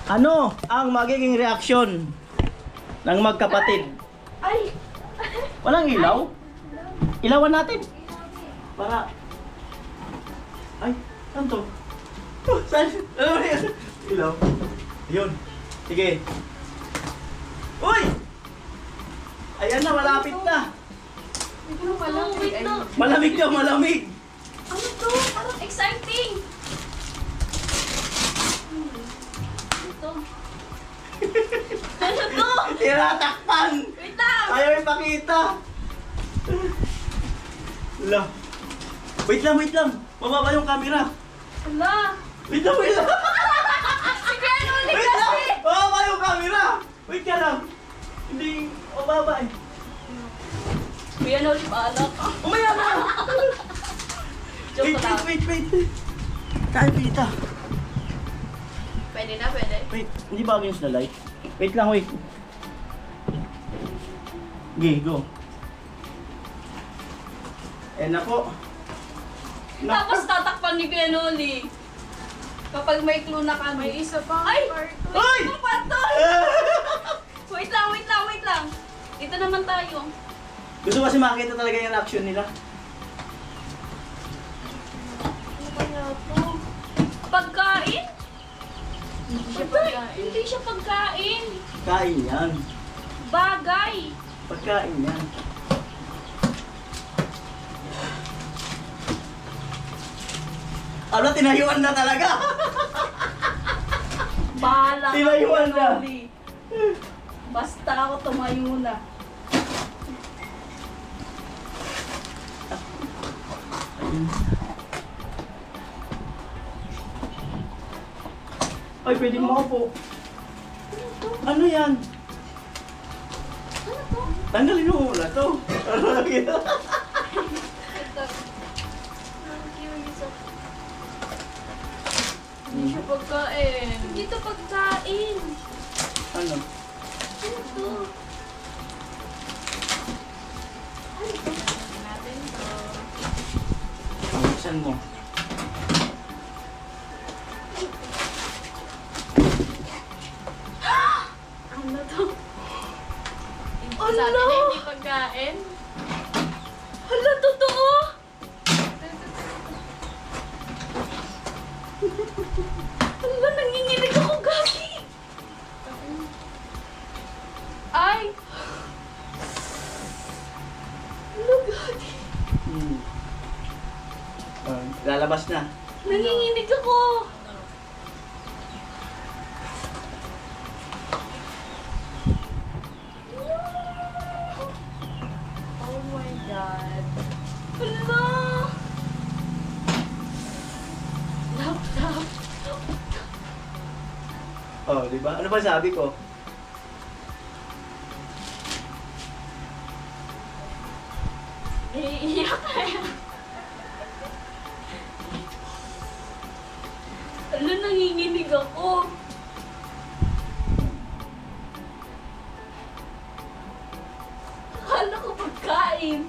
Ano ang magiging reaksyon ng magkapatid? Ay! Walang ilaw? Ilawan natin. Para... Ay, saan to? Saan? Ano yan? Ilaw. Yun. Sige. Uy! Ayan na, malapit na. Oh, wait lang. Malamig na, malamig. Ano to? Parang exciting. Ito. Ano to? Tinatakpan. Wait lang. Ayaw ipakita. Wala. Wait lang, wait lang. Mababa yung camera. Wala. Wait lang, wait lang. Sige, ano ulit Wait lang. kasi? Mababa yung camera. Wait ka lang. Hindi, mababa eh. Kuya, ano ulit paalak? Umaya na. Joke Wait, lang. wait, wait, wait. Kaya pita. Pwede na, pwede. Wait, hindi ba against the light? Wait lang, wait. Okay, go. Eh na po. Tapos tatakpan ni Kuya Noli. Kapag may clue na kami. May isa pa. Ay! Ay! May patol! Wait lang, wait lang, wait lang. Dito naman tayo. Gusto kasi makita talaga yung action nila. Ano kaya to? Pagkain? Hindi siya pagkain. Hindi siya pagkain. Kain yan. Bagay. Pagkain yan. Ala, tinayuan na talaga. Bahala ka, Tinayuan Kuya na. Noli. Basta ako tumayo na. Ay, pwede mo po. Ano yan? Ano to? Tanggalin mo muna to. Ano lagi na? Ito. Hindi siya pagkain. Hindi to pagkain. Ano? Ano to? Ano to? Natin to. Buksan mo. Ano to? Sabi na hindi pagkain. Hala, totoo! Hala, nanginginig ako, Gagi! Ay! Hala, Gagi! Lalabas na. Nanginginig ako! Oh my God! Hala! Laptop! Oh, di ba? Ano ba sabi ko? Iiyak kaya. Hala, nanginginig ako. Akala ko pagkain.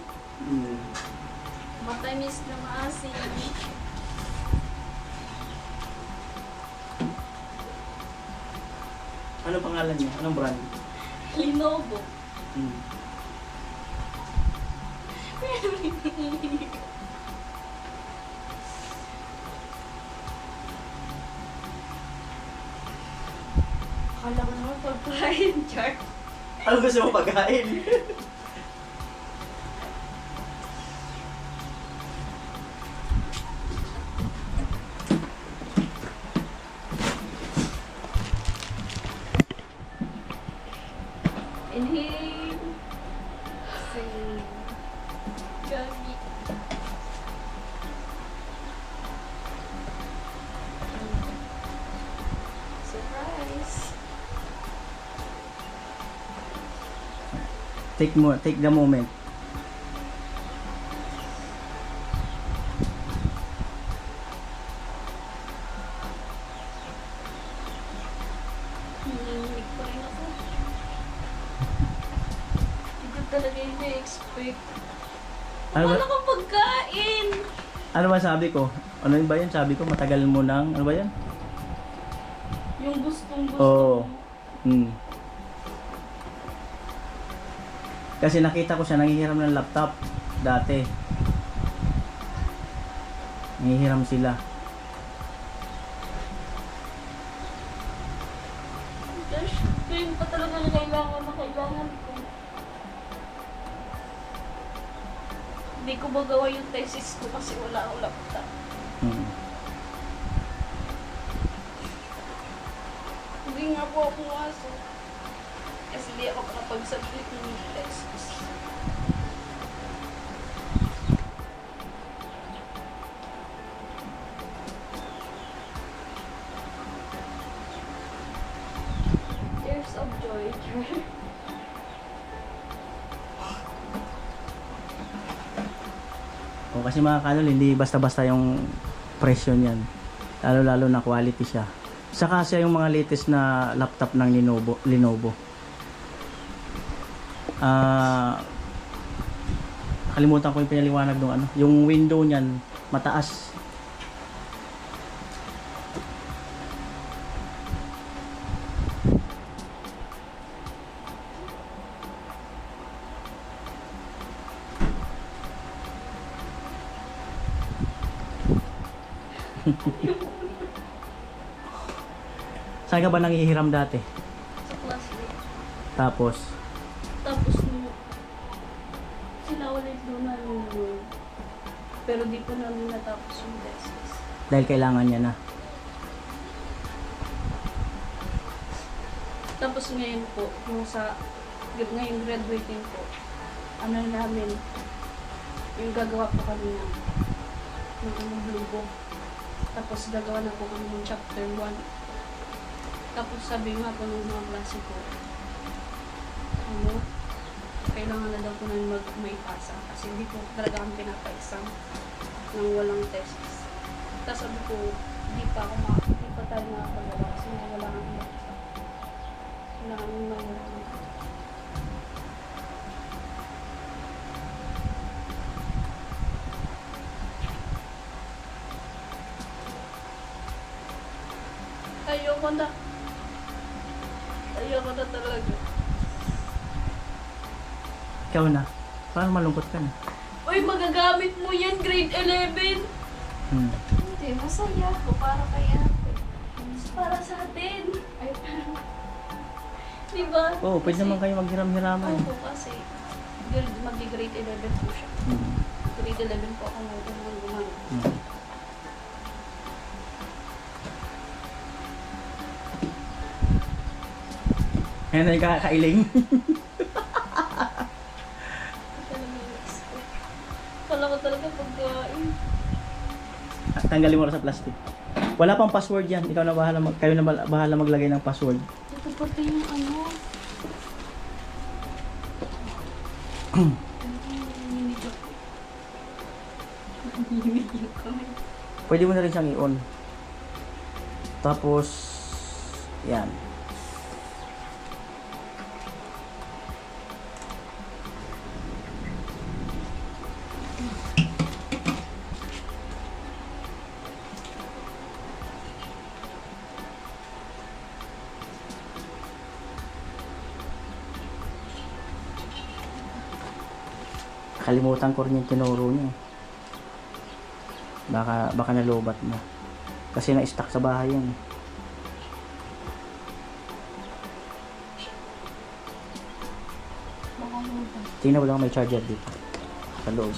Matamis na maasim. Ano pangalan niya? Anong brand? Linovo. Hmm. Akala ko naman pagkain, Char. Ano gusto mo pagkain? Inhale. Exhale. Gagi. Surprise. Take the moment. Hinihinig pa rin ako. Hindi ko talaga yung na-expect. Ano ba? Wala kang pagkain! Ano ba sabi ko? Ano yun ba yun? Sabi ko matagal mo nang, ano ba yan? Yung gustong-gusto Oo. mo. Hmm. Kasi nakita ko siya nanghihiram ng laptop dati. Nanghihiram sila. Gosh, yun pa talaga na kailangan ko. Hindi ko magawa yung thesis ko kasi wala akong laptop. Hmm. Hindi nga po ako aso. Kasi hindi ako nakapag-submit ng thesis. Tears of joy. O kasi mga kanol, hindi basta-basta yung presyo niyan. Lalo-lalo na quality siya. Saka siya yung mga latest na laptop ng Lenovo. Kalimutan ko yung pinaliwanag ng ano. Yung window niyan, mataas. Saan ka ba nanghihiram dati? Sa classmate. Tapos, Tapos nung sila ulit doon namin yun. Pero di pa namin natapos yung thesis. dahil kailangan niya na. Tapos ngayon po, ngayong graduating po, ano namin, yung gagawa po kami ng bluebook. Tapos gagawa na po kami ng chapter 1. Tapos sabi nga po ng mga klase ko, kailangan na daw po namin maipasa kasi hindi po talaga kami pinapa-exam nang walang tests. Tapos sabi ko, hindi pa tayo makakagawa kasi wala kami exam. Kailangan namin mayroon. Ayoko na talaga. Ikaw na. Parang malungkot ka na. Uy, magagamit mo yan, grade 11. Hindi, masaya ako para kay ate. Para sa atin. Ay, diba? Oo, pwede naman kayo maghiram-hiraman. Opo, kasi mag-grade 11 po siya. Grade 11 po ako nung gumano. Ayan na yung kakailing. Kala ko talaga pagkain. Tanggalin mo na sa plastic. Wala pang password yan. Ikaw na bahala kayo na bahala maglagay ng password. Ito pati yung ano. Pwede mo na rin siyang i-on. Tapos, yan. Kalimutan ko rin yung tinuro niya. Baka nalubat mo. Kasi na-stuck sa bahay yan. Baka mo. Tingnan mo lang may charger dito. Sa loob.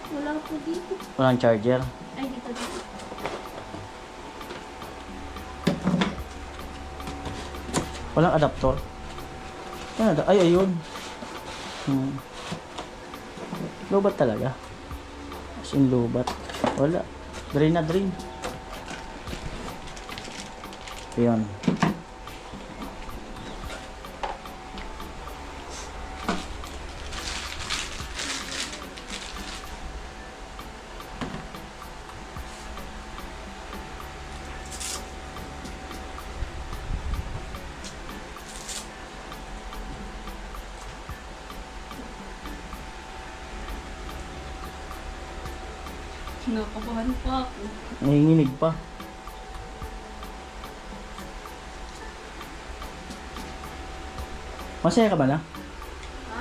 Wala po dito. Walang charger. Ay, dito. Walang adapter. Ay, ayun. Lobat talaga. As in lobat. Wala. Drain na drain. Ayun. Nakabahan pa ako. Nanginginig pa. Masaya ka ba na?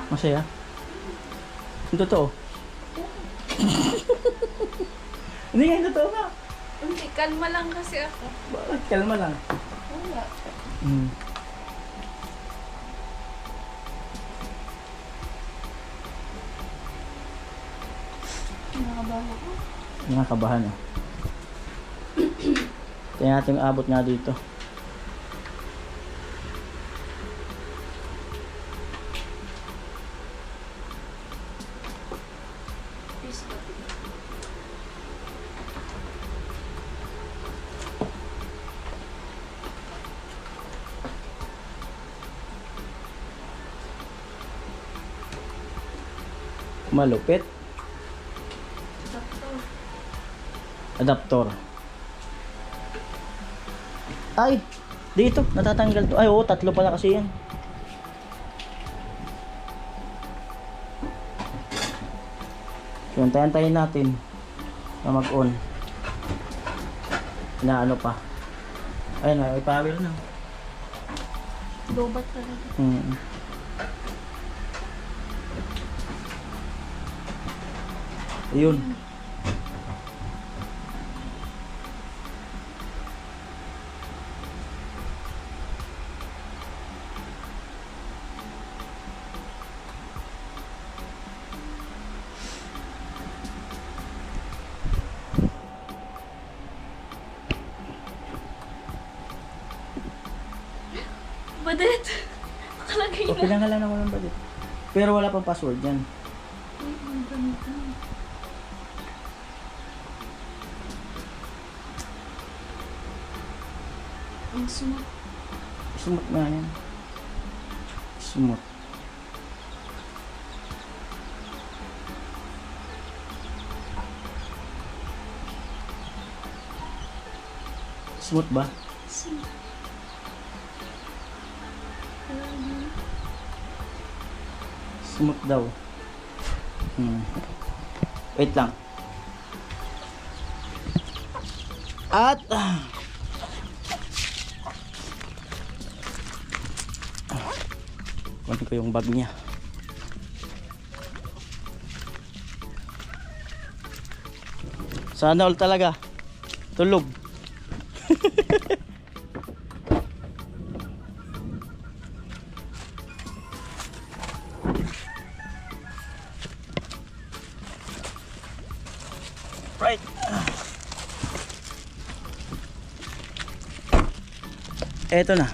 Masaya? Yung totoo? Hindi nga yung totoo nga. Hindi, kalma lang kasi ako. Bakit? Kalma lang. Wala. Nakabahan ako. Nakakabahan eh. Tingnan natin yung abot nga dito. Please, Malupit. Adapter. Ay! Dito, natatanggal to. Ay, oo, tatlo pala kasi yan. So, antayin natin na mag-on. Na ano pa. Ayun na, may power na. lobat talaga. Ayun. Badet! Nakalagay O, na. pinangalan naman ng budget. Pero wala pang password yan. Ay, ang ganda. Ang sumat. Smooth nga yan. Smooth. Smooth ba? Sumat. Smooth daw. Wait lang. At kunin ko yung bag niya. Sana all talaga. Tulog. Right. Eto na.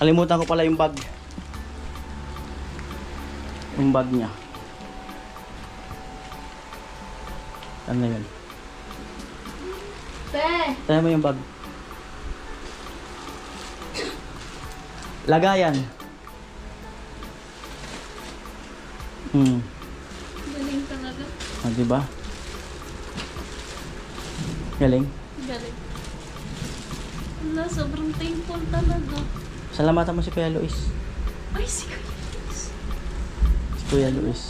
Kalimutan ko pala yung bag. Yung bag niya. Ano yun? Tayo mo yung bag. Lagayan. Galing talaga. Ah, diba? Galing. Galing. Wala, sobrang thankful talaga. Salamatan mo si Kuya Luis. Ay, si Kuya Luis. Si Kuya Luis.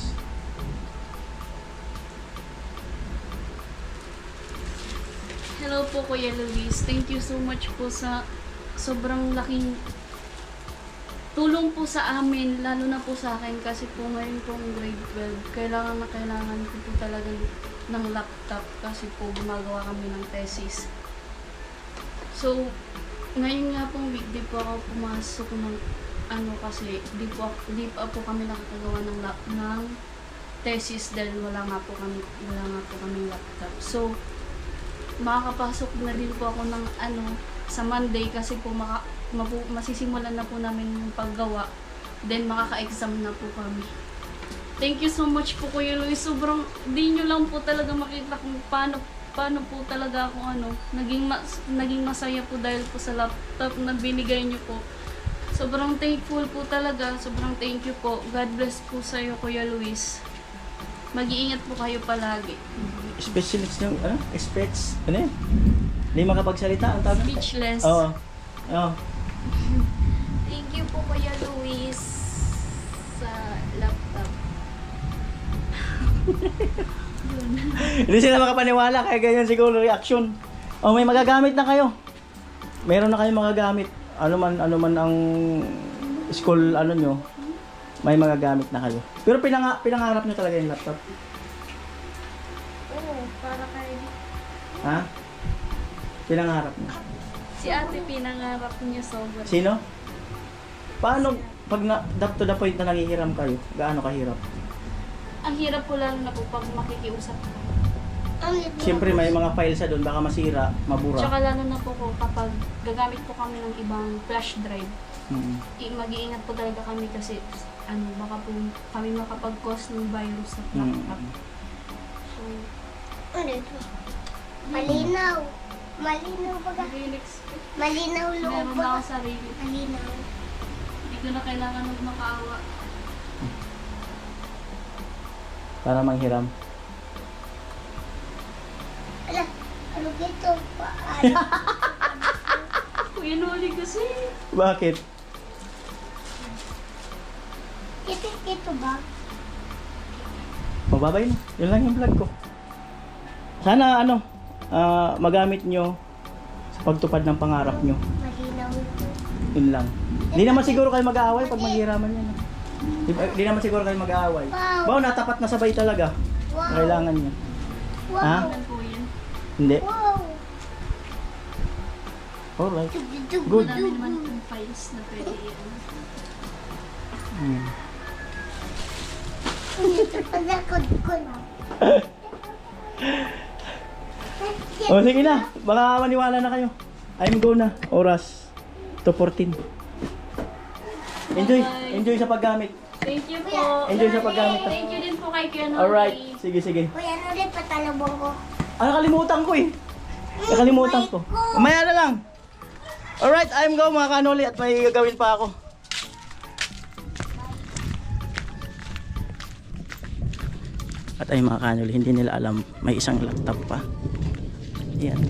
Hello po, Kuya Luis. Thank you so much po sa sobrang laking tulong po sa amin, lalo na po sa akin kasi po ngayon pong grade 12, kailangan ko po talaga ng laptop kasi po gumagawa kami ng thesis. So, ngayon nga pong weekday po ako pumasok ng kasi di pa po kami nakakagawa ng thesis dahil wala nga po kami laptop. So, makakapasok na din po ako ng sa Monday kasi po masisimulan na po namin yung paggawa. Then makaka-exam na po kami. Thank you so much po, Kuya Luis. Sobrang di nyo lang po talaga makita kung paano po talaga ako naging masaya po dahil po sa laptop na binigay nyo po. Sobrang thankful po talaga. Sobrang thank you po. God bless po sa iyo, Kuya Luis. Mag-iingat po kayo palagi. Specialist ng, speech, ano yun? Hindi makapagsalita, ang tawag? Speechless. Oo. Oo. Thank you po, Kuya Luis, sa laptop. Hindi sila makapaniwala, kaya ganyan siguro reaction. Oh, may magagamit na kayo. Meron na kayong magagamit. Ano man ang school nyo, may magagamit na kayo. Pero pinangarap nyo talaga yung laptop. Oo, para kayo. Ha? Pinangarap nyo. Si ate pinangarap niya sobra. Sino? Paano pag up to the point na nangihiram kayo? Gaano kahirap? Ang hirap po lalo na po pag makikiusap. Siyempre may mga files sa doon, baka masira, mabura. Tsaka lalo na po kapag gagamit po kami ng ibang flash drive, mag-iingat po talaga kami kasi baka po kami makapag-cause ng virus sa laptop. So, Ano ito? Malinaw. Malinaw baga. Malinaw loob meron na baga. ako sarili. Malinaw. Hindi ko na kailangan ng makaawa. Para manghiram. Ala, ano dito? Paano? Kuya Noli kasi. Bakit? Ito ba? Mababay na. Yun lang yung vlog ko. Sana magamit nyo sa pagtupad ng pangarap nyo. Malinaw ito. Yun lang. Hindi naman siguro kayo mag-aaway pag maghiraman yan. Hindi naman siguro kayo mag-aaway. Wow. Wow, natapat na sabay talaga. Wow. Kailangan niya. Wow. Ha? Ano po yan? Hindi. Wow. Alright. Good. Marami naman yung files na pwede yan. Pagkakod ko na. O sige na. Baka maniwala na kayo. I'm go na. Oras. 2:14. Enjoy sa paggamit. Thank you po. Enjoy sa paggamit. Thank you din po kay Kuya Noli. Alright. Sige. Uy, ano rin patalabong ko? Nakalimutan ko eh. Nakalimutan ko. Mamaya na lang. Alright, I'm go mga kanoli at may gagawin pa ako. At ay mga kanoli, hindi nila alam may isang laptop pa. Yan.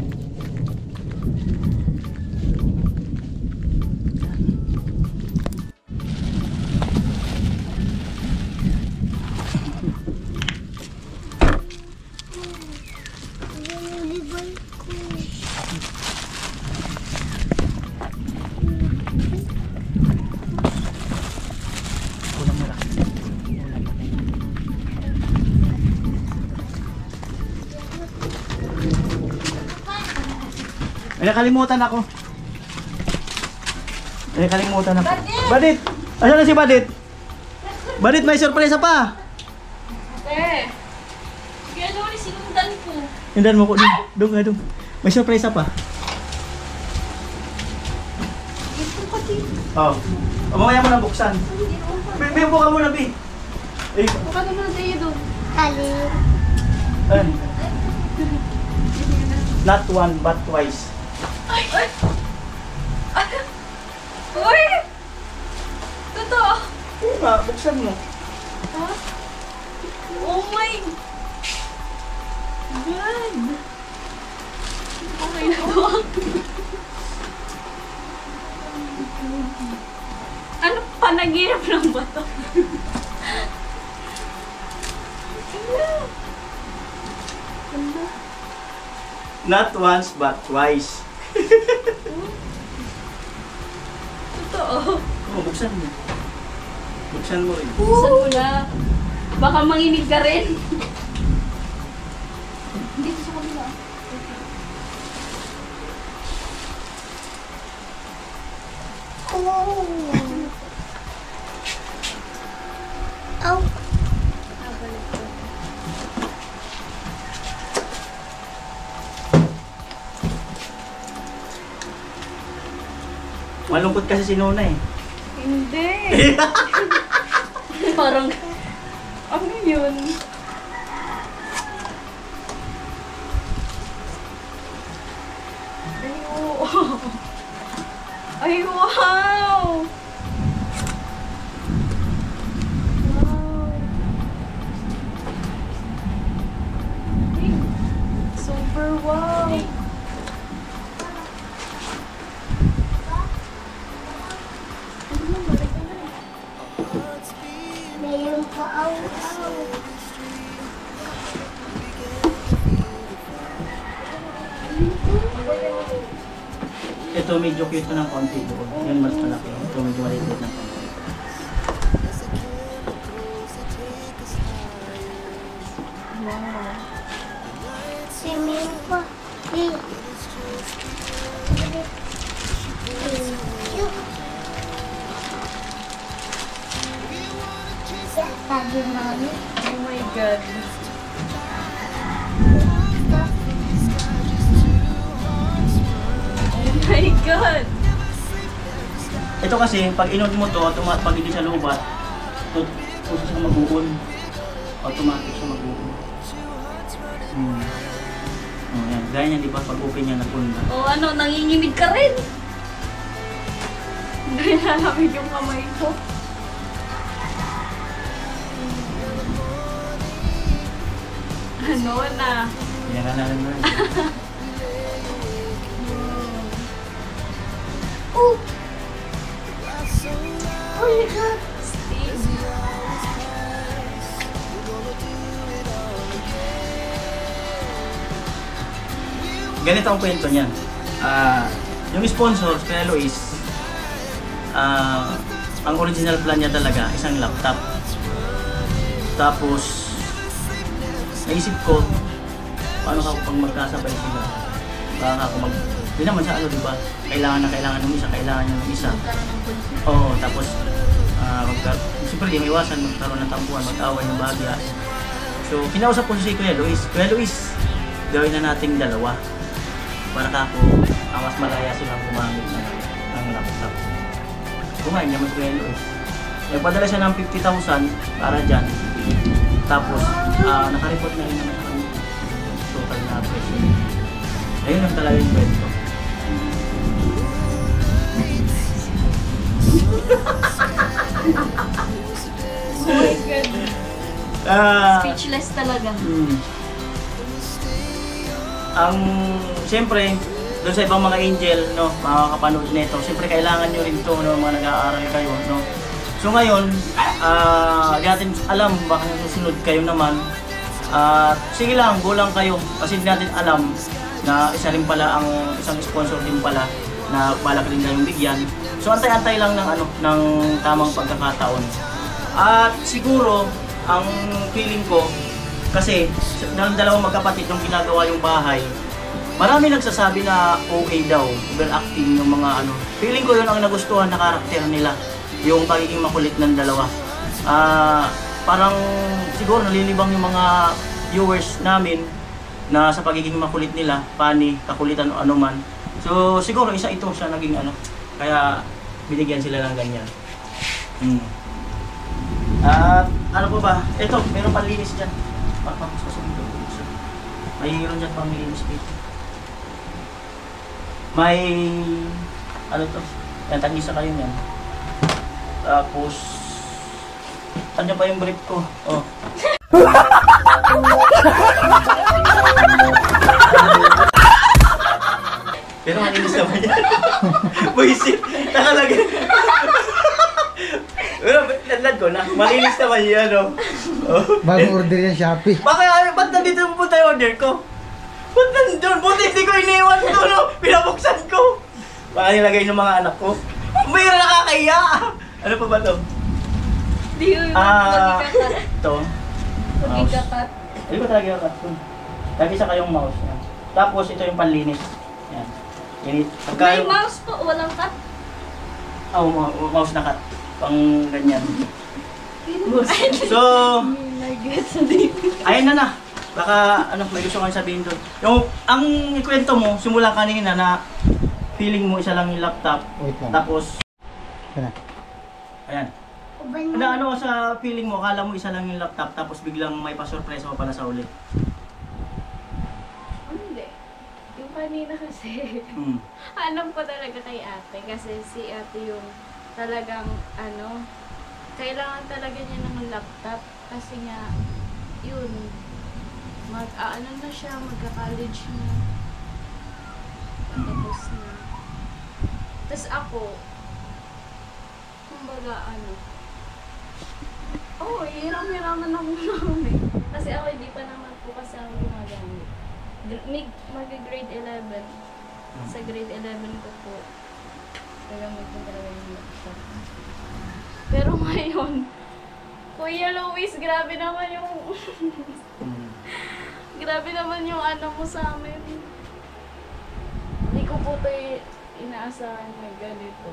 May nakalimutan ako. Badit! Asan na si Badit? Badit, may sorpresa pa! Kuya Noli, sinundan ko. Hindan mo ko. Dung. May sorpresa pa. Oh. Mamaya mo na buksan. Bi, buka mo na, Bi. Buka naman na tayo doon. Kali. Ayun. Not one, but twice. Ay! Uy! Totoo! Buksan mo. Ha? Oh my God! Okay na to. nag-iirap ng bato. Not once, but twice. Totoo. Oh, buksan mo. Buksan mo rin. Saan mo na? Baka manginig ka rin. Dito sa kabila. Oh. Oh. Malungkot kasi si Nona eh. Hindi. Parang, ano yun? Ay, wow! Wow! Super wow! Mayroon pa aw-aw. Ito medyo cute na ng konti doon. Yan mas malaki. Ito medyo maliit ng konti. Swimming pa. Eh. Sabi mami. Oh my God. Oh my God. Ito kasi, pag inod mo to, pag hindi siya lubat, ito siya mag-uon. Automatic siya mag-uon. Oh, yan. Gaya niya, di ba? Pag open niya, napunda. O ano, nanginginig ka rin. Dahil nalamig yung kamay ko. Ano na? Yan na lang na. Oh! Oh my God! Ganito ang kwento niyan. Yung sponsor, kaya Luis, ang original plan niya talaga, isang laptop. Tapos, naisip ko, paano ka pag magkasabay sila? Baka ako hindi naman sa ano, di ba? Kailangan ng isa, kailangan niya ng isa. Oo, tapos, siyempre di may iwasan, magkaroon ng tampuan, mag-away ng bahagya. So, kinausap ko si Kuya Luis. Kuya Luis, gawin na nating dalawa. Para kako, mas malaya silang gumamit ng laptop. Kumain niya mas Kuya Luis. Nagpadala siya ng 50,000 para dyan. Tapos, nakareport na rin naman sa kanya. Total na presyo. Ayun lang talaga yung kwento. Oh my God. Speechless talaga. Siyempre, doon sa ibang mga angel, no, makakapanood nito, siyempre kailangan nyo rin ito, no, mga nag-aaral kayo, no. So ngayon, di natin alam, baka susunod kayo naman. Sige lang, go lang kayo, kasi di natin alam na isa rin pala isang sponsor din pala na balak rin kayong bigyan. So antay-antay lang ng tamang pagkakataon. At siguro, ang feeling ko, kasi ng dalawang magkapatid nung ginagawa yung bahay, marami nagsasabi na okay daw, overacting yung mga Feeling ko yun ang nagustuhan na karakter nila, yung pagiging makulit ng dalawa. Parang siguro nalilibang yung mga viewers namin na sa pagiging makulit nila, funny, kakulitan o anuman. So siguro isa ito siya naging kaya binigyan sila ng ganyan. Ano po ba? Ito, meron panlinis dyan. Mayroon dyan panlinis dito. May to? Yan, tagisa kayo yan. Tapos ano pa yung brief ko? Oh. Pero malinis naman yan. Buisit. Nakalagay. Malinis naman yan, no? Oh. Bagong order yan, Shopee. Ba't nandito mo punta yung order ko? Ba't nandun? Buti hindi ko iniwan to, no? Pinabuksan ko. Baka nilagay ng mga anak ko. Mayroon nakakaya. Ano pa ba to? Di yun, magikakat. Ito. Magikakat. Hindi ko talaga yung cut. Lagi sa kayong mouse. Yan. Tapos ito yung panlinis. Yan. Yan. May mouse po, walang cut. Mouse na cut. Pang ganyan. So, ayun na. Baka may gusto kang sabihin doon. Ang ikwento mo, simula kanina na feeling mo isa lang yung laptop. Wait lang. Tapos, ayan. Uban Ano sa feeling mo, akala mo isa lang yung laptop tapos biglang may pa-surprise mo pala sa uli. Hindi. Yung kanina kasi, alam ko talaga kay ate kasi si ate yung talagang kailangan talaga niya ng laptop kasi nga yun na siya, magka-college na tapos na. Tapos ako kumbaga hiram-hiraman ako naman eh. Kasi ako hindi pa naman po kasi ako gumagamit. Mag-grade 11. Sa grade 11 ko po, nagamit ko talaga yung laptop. Pero ngayon, Kuya Luis, grabe naman yung grabe naman yung mo sa amin. Hindi ko po ito inaasahan na ganito.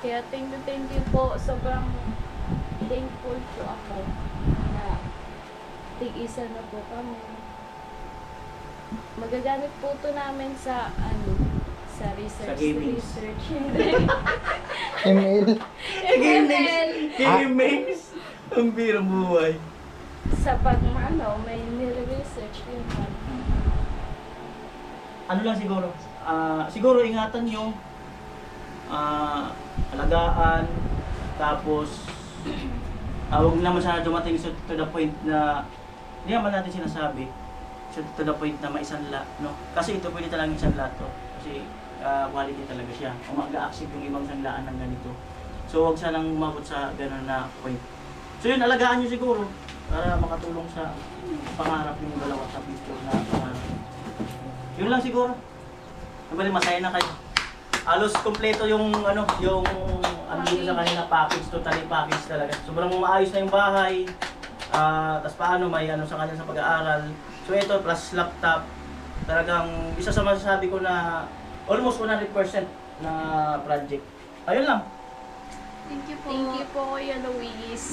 Kaya thank you po. Sobrang thankful po ako na tig-isa na po kami. Magagamit po ito namin sa sa research. Sa gaming. ML. ML. Gamings! Ang birang buhay. Sa may nire-research yun. Ano lang siguro? Siguro ingatan nyo. Alagaan. Tapos, huwag naman sana dumating to the point na hindi naman natin sinasabi. To the point na maisanla, no? Kasi ito pwede talagang isanla to. Kasi quality talaga siya. O mag-a-accept yung ibang sanlaan ng ganito. So huwag sanang umabot sa gano'n na point. So yun, alagaan nyo siguro para makatulong sa pangarap yung dalawa sa future na pangarap. Yun lang siguro. Sabi masaya na kayo. Halos kompleto yung dito sa kanila package, totally package talaga. Sobrang maayos na yung bahay. Tapos paano may sa kanila sa pag-aaral. So ito plus laptop. Talagang isa sa masasabi ko na almost 100% na project. Ayun lang. Thank you po, Kuya Luis.